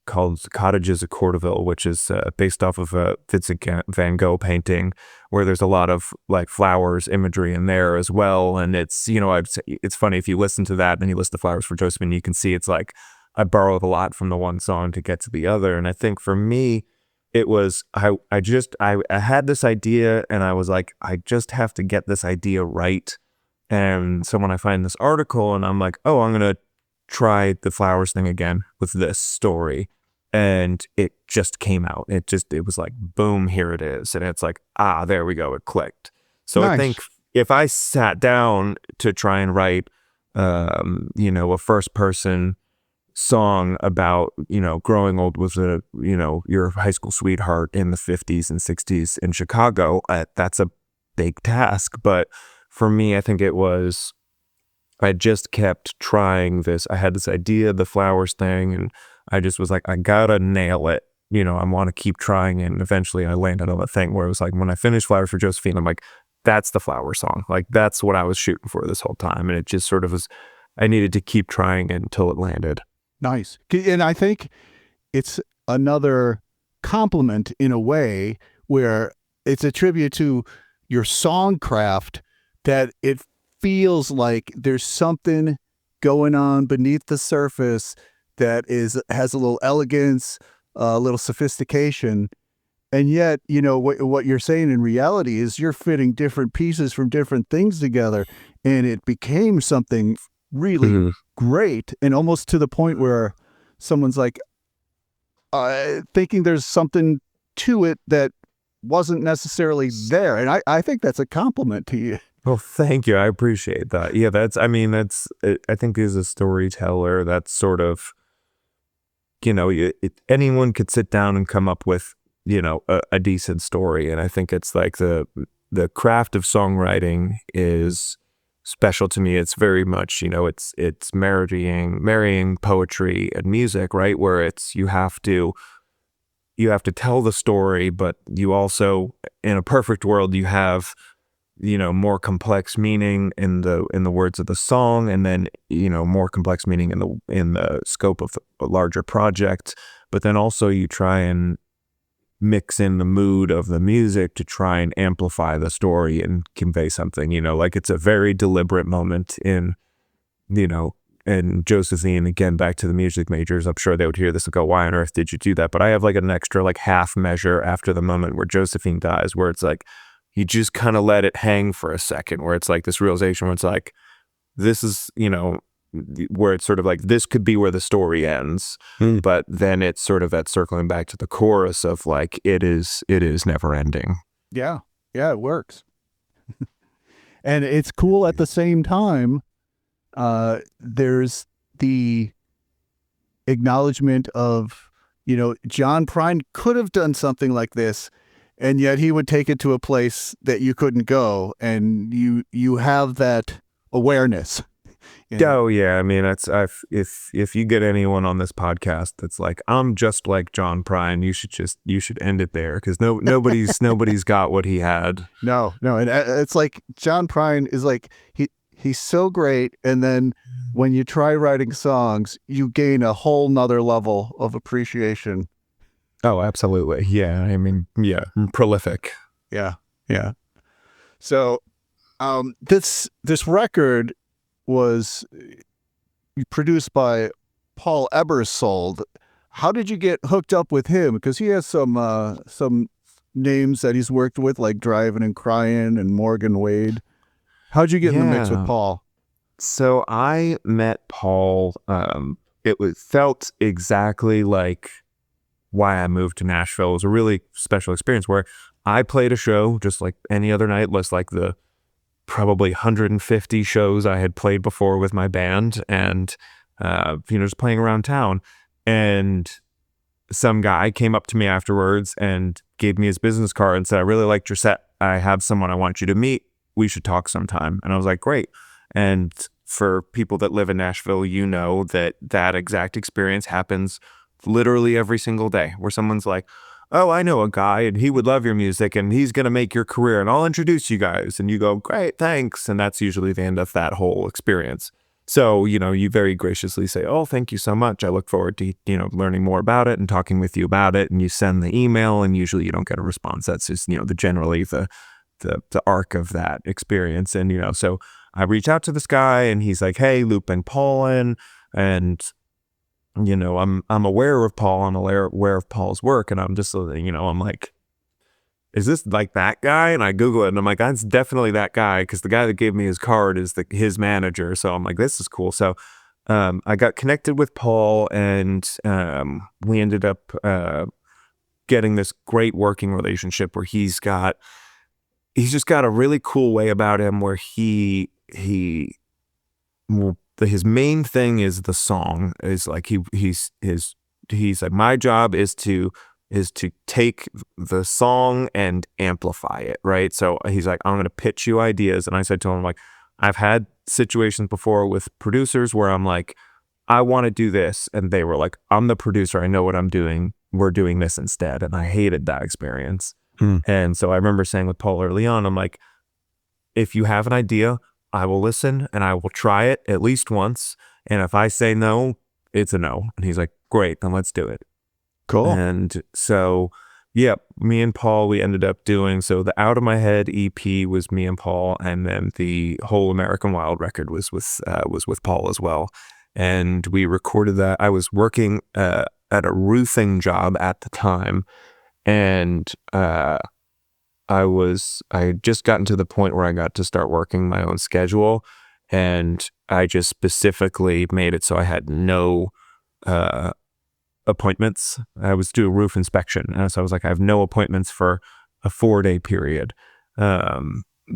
called Cottages at Courteville, which is based off of a Vincent van Gogh painting, where there's a lot of like flowers imagery in there as well. And it's, I'd say it's funny, if you listen to that and you listen to Flowers for Josephine, you can see it's like I borrowed a lot from the one song to get to the other. And I think for me, it was, I had this idea, and I was like, I just have to get this idea right. And so when I find this article and I'm like, oh, I'm going to try the flowers thing again with this story, and it just came out. It was like, boom, here it is. And it's like, there we go. It clicked. So nice. I think if I sat down to try and write, a first person song about, growing old with your high school sweetheart in the 50s and 60s in Chicago, that's a big task. But for me, I think I just kept trying this. I had this idea, the flowers thing, and I just was like, I gotta nail it. I want to keep trying. And eventually I landed on a thing where it was like, when I finished Flowers for Josephine, I'm like, that's the flower song. Like, that's what I was shooting for this whole time. And it just sort of was, I needed to keep trying until it landed. Nice. And I think it's another compliment in a way, where it's a tribute to your songcraft, that it feels like there's something going on beneath the surface that has a little elegance, a little sophistication. And yet, what you're saying in reality is you're fitting different pieces from different things together, and it became something really great, and almost to the point where someone's like thinking there's something to it that wasn't necessarily there. And I think that's a compliment to you. Well, thank you. I appreciate that. Yeah, I think as a storyteller, that's sort of, anyone could sit down and come up with, a decent story. And I think it's like the craft of songwriting is special to me. It's very much, it's marrying poetry and music, right? Where you have to tell the story, but you also, in a perfect world, you have, more complex meaning in the words of the song, and then, more complex meaning in the scope of a larger project. But then also you try and mix in the mood of the music to try and amplify the story and convey something, like it's a very deliberate moment in Josephine. Again, back to the music majors, I'm sure they would hear this and go, why on earth did you do that? But I have like an extra like half measure after the moment where Josephine dies, where it's like, you just kind of let it hang for a second, where it's like this realization where it's like, this is, where it's sort of like, this could be where the story ends, but then it's sort of that circling back to the chorus of like, it is never ending. Yeah. Yeah, it works. And it's cool at the same time. There's the acknowledgement of, John Prine could have done something like this, and yet he would take it to a place that you couldn't go, and you have that awareness. Oh yeah, I mean, if you get anyone on this podcast that's like, I'm just like John Prine, you should end it there, because nobody's got what he had. No, and it's like John Prine is like he's so great, and then when you try writing songs, you gain a whole nother level of appreciation. Oh, absolutely. Yeah, I mean, yeah, prolific. Yeah. So, this record was produced by Paul Ebersold. How did you get hooked up with him? Because he has some names that he's worked with, like Driving and Crying and Morgan Wade. How'd you get in the mix with Paul? So I met Paul. Felt exactly like why I moved to Nashville. It was a really special experience where I played a show just like any other night, less like the probably 150 shows I had played before with my band, and just playing around town. And some guy came up to me afterwards and gave me his business card and said, I really liked your set. I have someone I want you to meet. We should talk sometime. And I was like, great. And for people that live in Nashville, that exact experience happens literally every single day, where someone's like, oh, I know a guy and he would love your music and he's going to make your career and I'll introduce you guys. And you go, great, thanks. And that's usually the end of that whole experience. So, you very graciously say, oh, thank you so much. I look forward to, learning more about it and talking with you about it. And you send the email, and usually you don't get a response. That's just, generally the arc of that experience. And, so I reach out to this guy and he's like, hey, looping Paul in, and I'm aware of Paul. I'm aware of Paul's work, and I'm just, I'm like, is this like that guy? And I Google it, and I'm like, that's definitely that guy, because the guy that gave me his card is his manager. So I'm like, this is cool. So I got connected with Paul, and we ended up getting this great working relationship where he's just got a really cool way about him where his main thing is the song. Is like he's like, my job is to take the song and amplify it, right? So he's like, I'm going to pitch you ideas. And I said to him, like, I've had situations before with producers where I'm like, I want to do this, and they were like, I'm the producer, I know what I'm doing, we're doing this instead. And I hated that experience. And so I remember saying with Paul early on, I'm like, if you have an idea, I will listen and I will try it at least once. And if I say no, it's a no. And he's like, great, then let's do it. Cool. And so, yeah, me and Paul, we ended up doing, so the Out of My Head EP was me and Paul, and then the whole American Wild record was with Paul as well. And we recorded that. I was working at a roofing job at the time, and I had just gotten to the point where I got to start working my own schedule, and I just specifically made it so I had no appointments. I was doing roof inspection, and so I was like, I have no appointments for a 4-day period,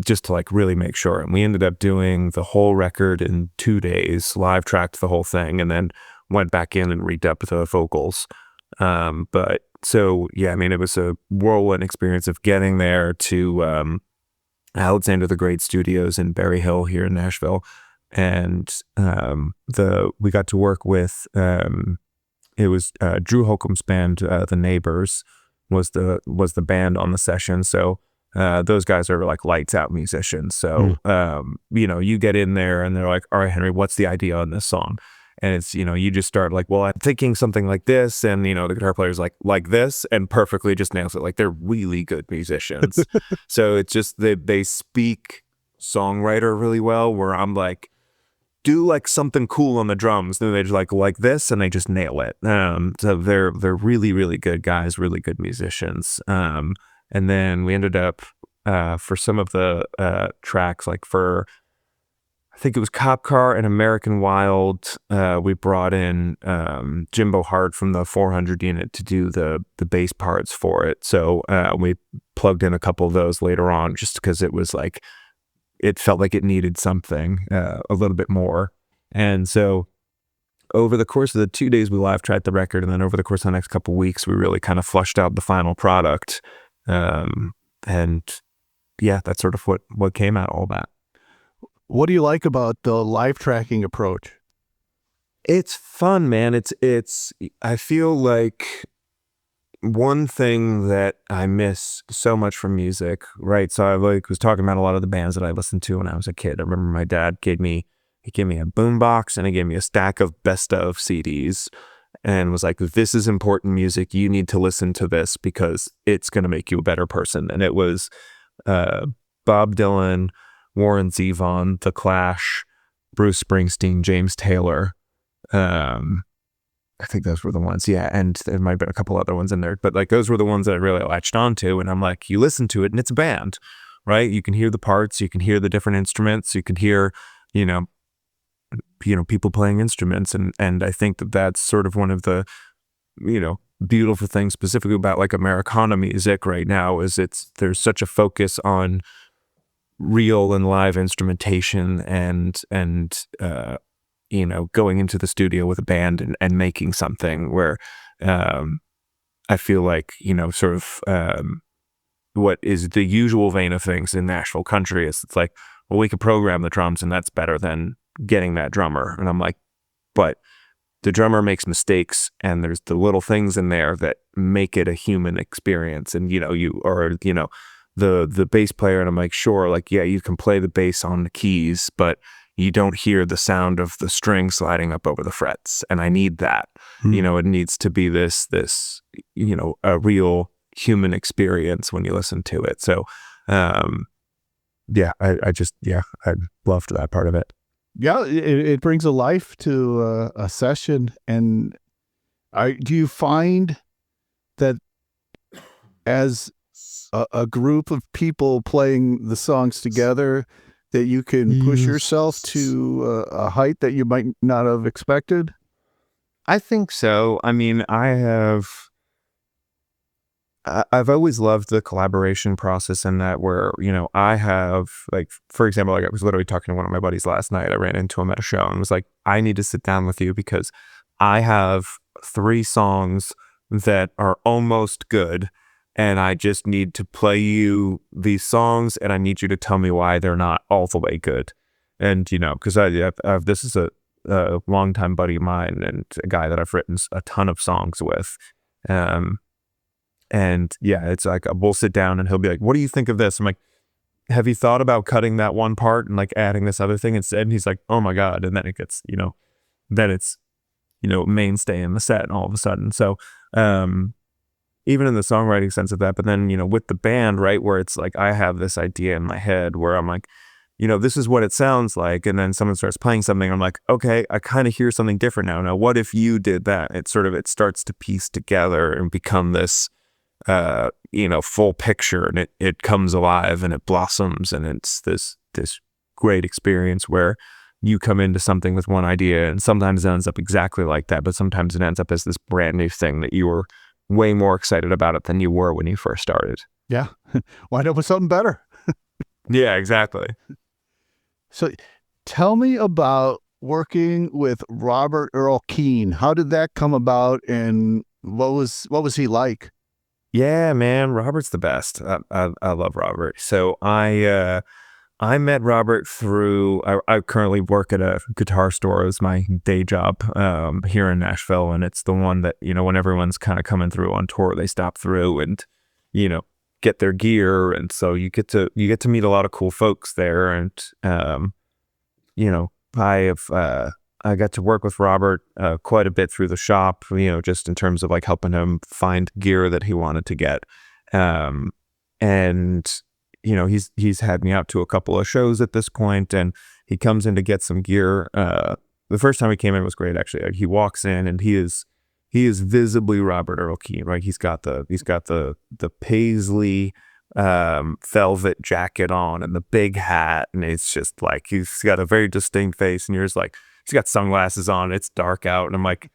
just to like really make sure. And we ended up doing the whole record in 2 days, live tracked the whole thing, and then went back in and redubbed the vocals. But so, yeah, I mean, it was a whirlwind experience of getting there to Alexander the Great Studios in Berry Hill here in Nashville. And we got to work with, it was Drew Holcomb's band, The Neighbors, was the band on the session. So those guys are like lights out musicians. So, you get in there and they're like, all right, Henry, what's the idea on this song? And it's, you just start like, well, I'm thinking something like this. And, the guitar player's like this, and perfectly just nails it. Like, they're really good musicians. So it's just, they speak songwriter really well, where I'm like, do like something cool on the drums. Then they just like this, and they just nail it. So they're really, really good guys, really good musicians. And then we ended up, for some of the tracks, like for, I think it was Cop Car and American Wild. We brought in Jimbo Hart from the 400 unit to do the bass parts for it. So we plugged in a couple of those later on just because it was like, it felt like it needed something a little bit more. And so over the course of the 2 days, we live tracked the record. And then over the course of the next couple of weeks, we really kind of flushed out the final product. And yeah, that's sort of what came out of all that. What do you like about the live tracking approach? It's fun, man. It's I feel like one thing that I miss so much from music, right? So I was talking about a lot of the bands that I listened to when I was a kid. I remember my dad gave me a boombox and he gave me a stack of best of CDs and was like, this is important music. You need to listen to this because it's going to make you a better person. And it was Bob Dylan, Warren Zevon, The Clash, Bruce Springsteen, James Taylor. I think those were the ones. Yeah. And there might have been a couple other ones in there, but like those were the ones that I really latched onto. And I'm like, you listen to it and it's a band, right? You can hear the parts, you can hear the different instruments, you can hear, people playing instruments. And I think that that's sort of one of the, beautiful things specifically about like Americana music right now is there's such a focus on real and live instrumentation and going into the studio with a band and making something where I feel like sort of what is the usual vein of things in Nashville country is it's like, well, we could program the drums and that's better than getting that drummer. And I'm like, but the drummer makes mistakes and there's the little things in there that make it a human experience. And the bass player, and I'm like, sure, like, yeah, you can play the bass on the keys, but you don't hear the sound of the string sliding up over the frets. And I need that. It needs to be this, a real human experience when you listen to it. So, I loved that part of it. Yeah, it brings a life to a session. And do you find that as a group of people playing the songs together that you can push yourself to a height that you might not have expected? I think so. I mean, I've always loved the collaboration process in that where, I have like, for example, like I was literally talking to one of my buddies last night. I ran into him at a show and was like, I need to sit down with you because I have 3 songs that are almost good. And I just need to play you these songs and I need you to tell me why they're not all the way good. And, because this is a longtime buddy of mine and a guy that I've written a ton of songs with. And yeah, it's like, we'll sit down and he'll be like, what do you think of this? I'm like, have you thought about cutting that one part and like adding this other thing instead? And he's like, oh my God. And then it gets, then it's, mainstay in the set all of a sudden. So, even in the songwriting sense of that, but then, with the band, right, where it's like, I have this idea in my head where I'm like, this is what it sounds like. And then someone starts playing something. I'm like, okay, I kind of hear something different now. Now, what if you did that? It starts to piece together and become this, full picture and it comes alive and it blossoms. And it's this great experience where you come into something with one idea and sometimes it ends up exactly like that, but sometimes it ends up as this brand new thing that you were way more excited about it than you were when you first started. Yeah. Wind up with something better. Yeah, exactly. So tell me about working with Robert Earl Keen. How did that come about and what was he like? Yeah, man, Robert's the best. I love Robert. So I met Robert through, I currently work at a guitar store as my day job here in Nashville. And it's the one that, when everyone's kind of coming through on tour, they stop through and, get their gear. And so you get to meet a lot of cool folks there. And, I got to work with Robert quite a bit through the shop, just in terms of like helping him find gear that he wanted to get. And he's had me out to a couple of shows at this point, and he comes in to get some gear. The first time he came in was great, actually. Like, he walks in and he is visibly Robert Earl Keen, right? He's got the paisley velvet jacket on and the big hat, and it's just like he's got a very distinct face, and you're just like, he's got sunglasses on, it's dark out, and I'm like,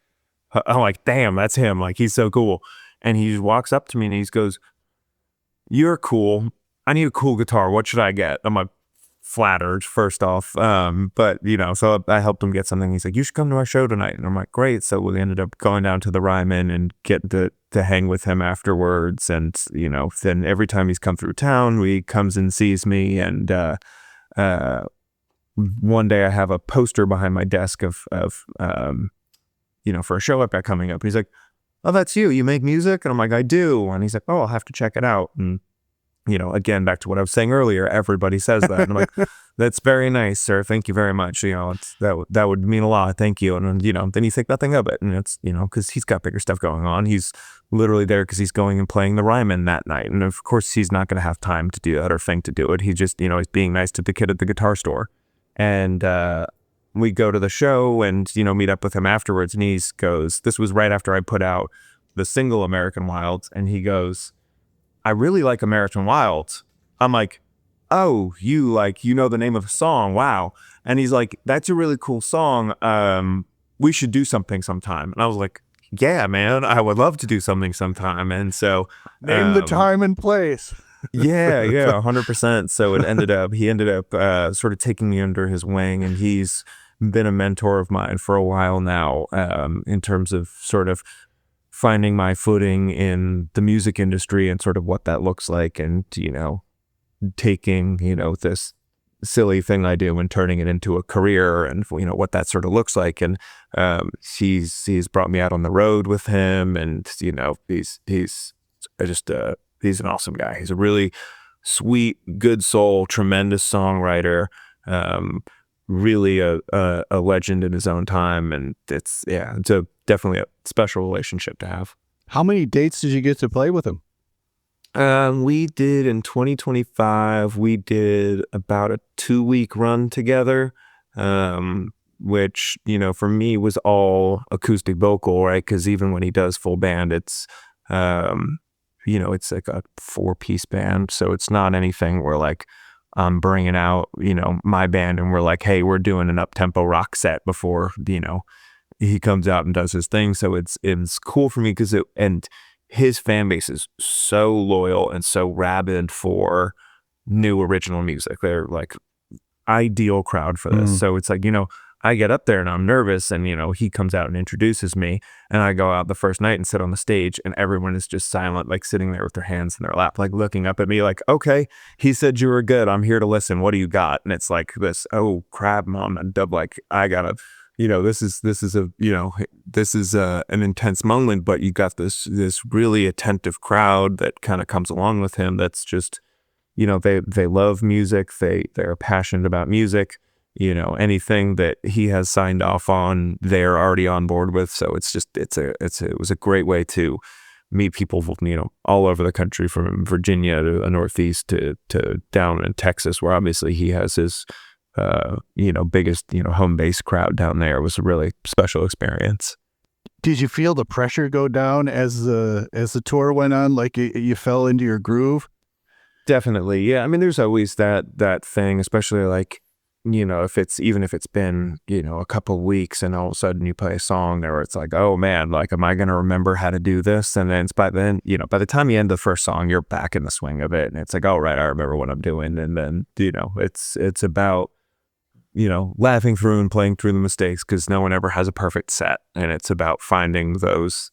damn, that's him. Like, he's so cool. And he just walks up to me and he goes, "You're cool. I need a cool guitar. What should I get?" I'm like, flattered, first off. But, so I helped him get something. He's like, "You should come to our show tonight." And I'm like, "Great." So we ended up going down to the Ryman and get to hang with him afterwards. And, then every time he's come through town, he comes and sees me. And one day I have a poster behind my desk of for a show I've got coming up. He's like, "Oh, that's you. You make music?" And I'm like, "I do." And he's like, "Oh, I'll have to check it out." And, again, back to what I was saying earlier, everybody says that. And I'm like, "That's very nice, sir. Thank you very much. That would mean a lot. Thank you." And, then you think nothing of it. And it's, because he's got bigger stuff going on. He's literally there because he's going and playing the Ryman that night. And of course, he's not going to have time to do that or think to do it. He just, he's being nice to the kid at the guitar store. And, we go to the show and, meet up with him afterwards. And he goes, this was right after I put out the single American Wilds. And he goes, "I really like American Wilds." I'm like, "Oh, you know the name of a song. Wow." And he's like, "That's a really cool song. We should do something sometime." And I was like, "Yeah, man, I would love to do something sometime." And so Name the time and place. yeah, 100%. So he ended up sort of taking me under his wing, and he's been a mentor of mine for a while now, in terms of sort of finding my footing in the music industry and sort of what that looks like, and, taking, this silly thing I do and turning it into a career, and, what that sort of looks like. And he's brought me out on the road with him, and, he's an awesome guy. He's a really sweet, good soul, tremendous songwriter, really a legend in his own time. And it's definitely a special relationship to have. How many dates did you get to play with him? We did in 2025, we did about a 2-week run together, which, for me was all acoustic vocal, right? Because even when he does full band, it's, it's like a 4-piece band. So it's not anything where like I'm bringing out, my band and we're like, "Hey, we're doing an up-tempo rock set before, he comes out and does his thing." So it's cool for me because and his fan base is so loyal and so rabid for new original music. They're like ideal crowd for this. So it's like, I get up there and I'm nervous, and, he comes out and introduces me, and I go out the first night and sit on the stage, and everyone is just silent, like sitting there with their hands in their lap, like looking up at me like, "Okay, he said you were good. I'm here to listen. What do you got?" And it's like this, "Oh crap, mom," and dub, like, I gotta, this is an intense moment, but you got this really attentive crowd that kind of comes along with him. That's just, they love music. They're passionate about music. Anything that he has signed off on, they're already on board with. So it's just, it was a great way to meet people, all over the country, from Virginia to the Northeast to down in Texas, where obviously he has his, biggest, home base crowd down there. It was a really special experience. Did you feel the pressure go down as the tour went on? Like you fell into your groove? Definitely. Yeah. I mean, there's always that thing, especially like, if it's been, a couple of weeks and all of a sudden you play a song there where it's like, "Oh man, like, am I going to remember how to do this?" And then by the time you end the first song, you're back in the swing of it. And it's like, "Oh, right, I remember what I'm doing." And then, it's about, laughing through and playing through the mistakes, because no one ever has a perfect set. And it's about finding those,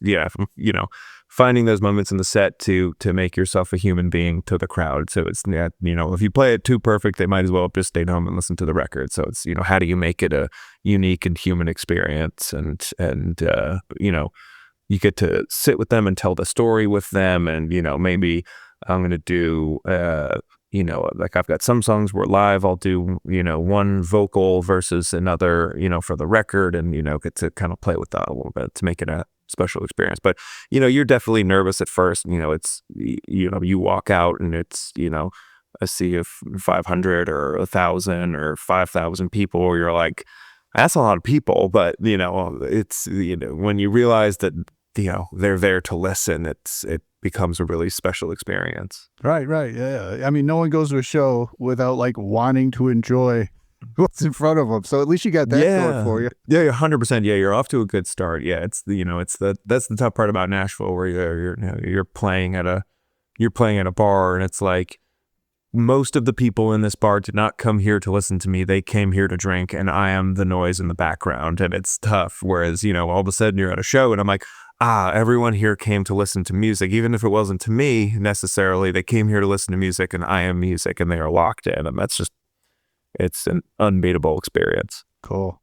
finding those moments in the set to make yourself a human being to the crowd. So it's, if you play it too perfect, they might as well have just stayed home and listened to the record. So it's, how do you make it a unique and human experience? And you get to sit with them and tell the story with them. And, maybe I'm going to do, like I've got some songs where live I'll do, one vocal versus another, for the record, and, get to kind of play with that a little bit to make it a special experience. But, you're definitely nervous at first. It's, you walk out and it's, a sea of 500 or 1,000 or 5,000 people, you're like, that's a lot of people. But, it's, when you realize that they're there to listen, it becomes a really special experience. Right. Yeah. I mean, no one goes to a show without like wanting to enjoy what's in front of them. So at least you got that going for you. Yeah, 100%. Yeah, you're off to a good start. Yeah, it's that's the tough part about Nashville, where you're playing at a bar, and it's like, most of the people in this bar did not come here to listen to me. They came here to drink, and I am the noise in the background, and it's tough. Whereas, all of a sudden you're at a show, and I'm like, everyone here came to listen to music. Even if it wasn't to me necessarily, they came here to listen to music, and I am music, and they are locked in. And it's an unbeatable experience. Cool.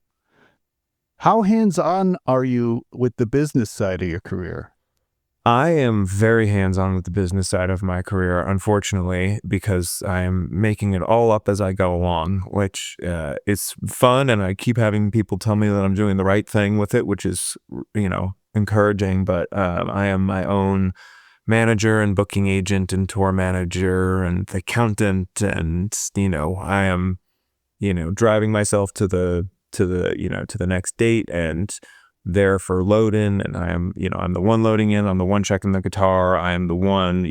How hands-on are you with the business side of your career? I am very hands-on with the business side of my career, unfortunately, because I am making it all up as I go along, which is fun, and I keep having people tell me that I'm doing the right thing with it, which is, encouraging. But I am my own manager and booking agent and tour manager and accountant, and I am driving myself to the next date, and there for load-in, and I am, I'm the one loading in, I'm the one checking the guitar, I am the one,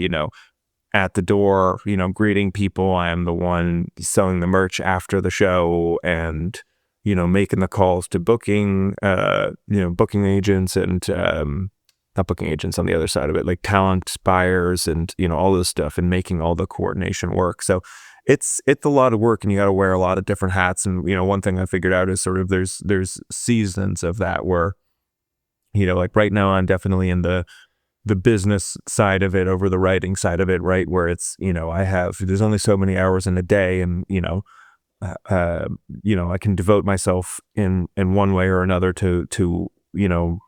at the door, greeting people, I am the one selling the merch after the show, and, making the calls to booking agents, and, not booking agents on the other side of it, like talent buyers, and, all this stuff, and making all the coordination work. So it's a lot of work, and you got to wear a lot of different hats. And, one thing I figured out is sort of there's seasons of that where, like right now I'm definitely in the business side of it over the writing side of it, right? Where it's, there's only so many hours in a day, and, I can devote myself in one way or another to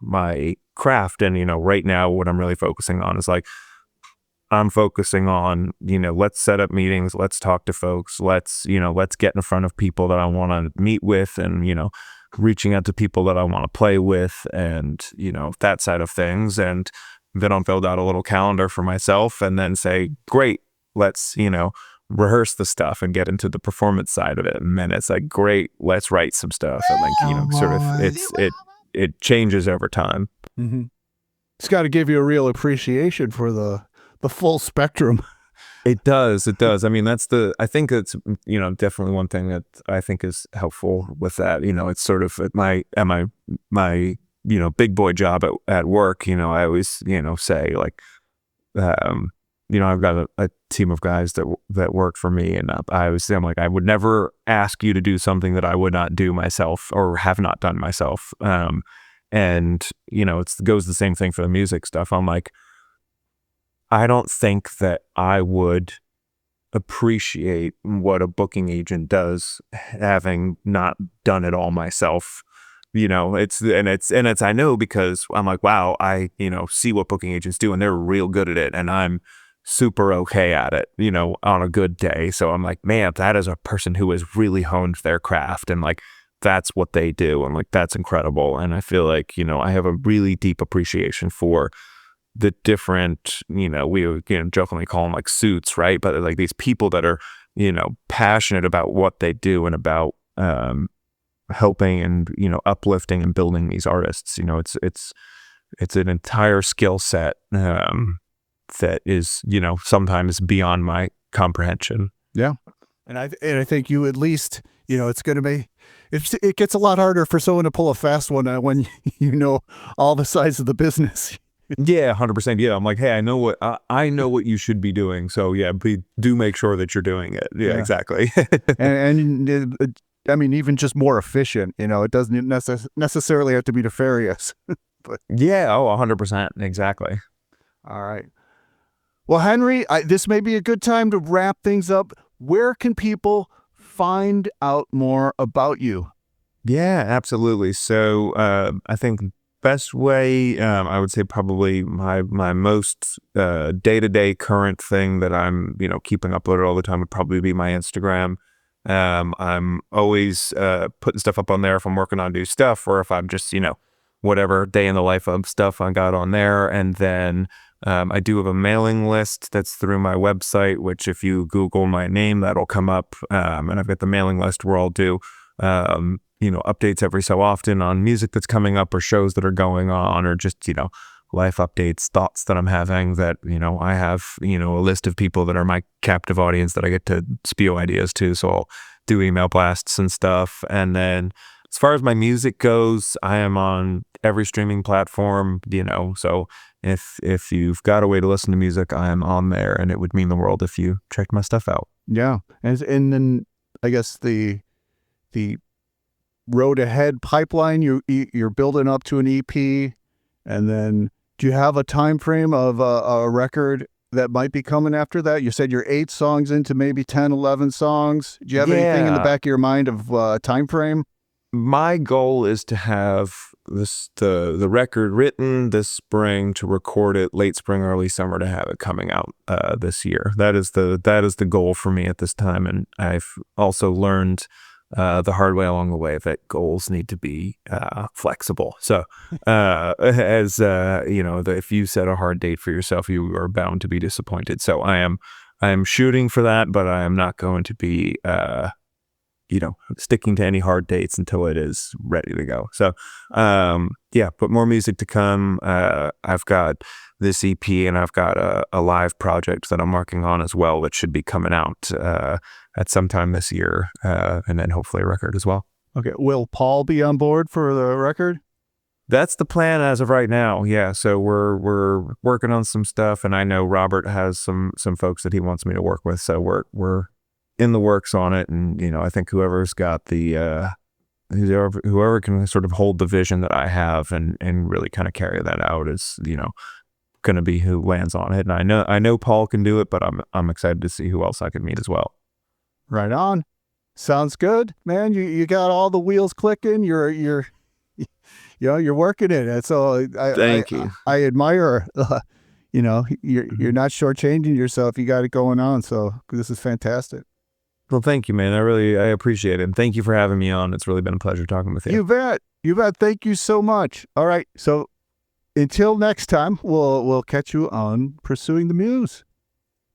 my craft. And, right now what I'm really focusing on is like, I'm focusing on, let's set up meetings, let's talk to folks, let's get in front of people that I want to meet with, and, reaching out to people that I want to play with, and, that side of things. And then I'll build out a little calendar for myself, and then say, great, let's, rehearse the stuff and get into the performance side of it. And then it's like, great, let's write some stuff. And like, sort of, it changes over time. Mm-hmm. It's got to give you a real appreciation for the full spectrum. It does. I mean, I think it's, definitely one thing that I think is helpful with that. It's sort of at my big boy job at work, I always, say like, I've got a team of guys that work for me, and I'm like, I would never ask you to do something that I would not do myself or have not done myself. And, it goes the same thing for the music stuff. I'm like, I don't think that I would appreciate what a booking agent does, having not done it all myself. It's I know, because I'm like, wow, I, see what booking agents do, and they're real good at it, and I'm super okay at it, on a good day. So I'm like, man, that is a person who has really honed their craft, and like, that's what they do. And like, that's incredible. And I feel like, I have a really deep appreciation for the different, we jokingly call them like suits, right? But like these people that are, passionate about what they do, and about helping and, uplifting and building these artists. It's an entire skill set that is, sometimes beyond my comprehension. Yeah. And I think you at least, it's going to be, it gets a lot harder for someone to pull a fast one when all the sides of the business. Yeah, 100%. Yeah, I'm like, hey, I know what you should be doing. So yeah, do make sure that you're doing it. Yeah. Exactly. and I mean, even just more efficient. It doesn't necessarily have to be nefarious. But yeah, 100%. Exactly. All right. Well, Henry, this may be a good time to wrap things up. Where can people find out more about you? Yeah, absolutely. So I think best way, I would say probably my most day-to-day current thing that I'm keeping uploaded all the time would probably be my Instagram. I'm always putting stuff up on there if I'm working on new stuff, or if I'm just whatever day in the life of stuff I got on there. And then I do have a mailing list that's through my website, which if you Google my name, that'll come up. And I've got the mailing list where I'll do updates every so often on music that's coming up, or shows that are going on, or just life updates, thoughts that I'm having, that, I have, a list of people that are my captive audience that I get to spew ideas to. So I'll do email blasts and stuff. And then as far as my music goes, I am on every streaming platform, so if you've got a way to listen to music, I am on there, and it would mean the world if you checked my stuff out. Yeah. And then I guess the road ahead pipeline, you're building up to an EP, and then do you have a time frame of a record that might be coming after that? You said you're 8 songs into maybe 10, 11 songs. Do you have anything in the back of your mind of time frame? My goal is to have the record written this spring, to record it late spring, early summer, to have it coming out this year. That is the goal for me at this time, and I've also learned the hard way along the way that goals need to be flexible. So if you set a hard date for yourself, you are bound to be disappointed. So I am shooting for that, but I am not going to be sticking to any hard dates until it is ready to go. So, but more music to come. I've got this EP, and I've got a live project that I'm working on as well, which should be coming out at some time this year, and then hopefully a record as well. Okay. Will Paul be on board for the record? That's the plan as of right now. Yeah. So we're working on some stuff, and I know Robert has some folks that he wants me to work with. So we're in the works on it, and I think whoever's got the whoever can sort of hold the vision that I have and really kind of carry that out is going to be who lands on it. And I know Paul can do it, but I'm excited to see who else I can meet as well. Right on. Sounds good, man. You got all the wheels clicking. You're working it. And so Thank you. I admire. You're not shortchanging yourself. You got it going on. So this is fantastic. Well, thank you, man. I appreciate it. And thank you for having me on. It's really been a pleasure talking with you. You bet. Thank you so much. All right. So until next time, we'll catch you on Pursuing the Muse.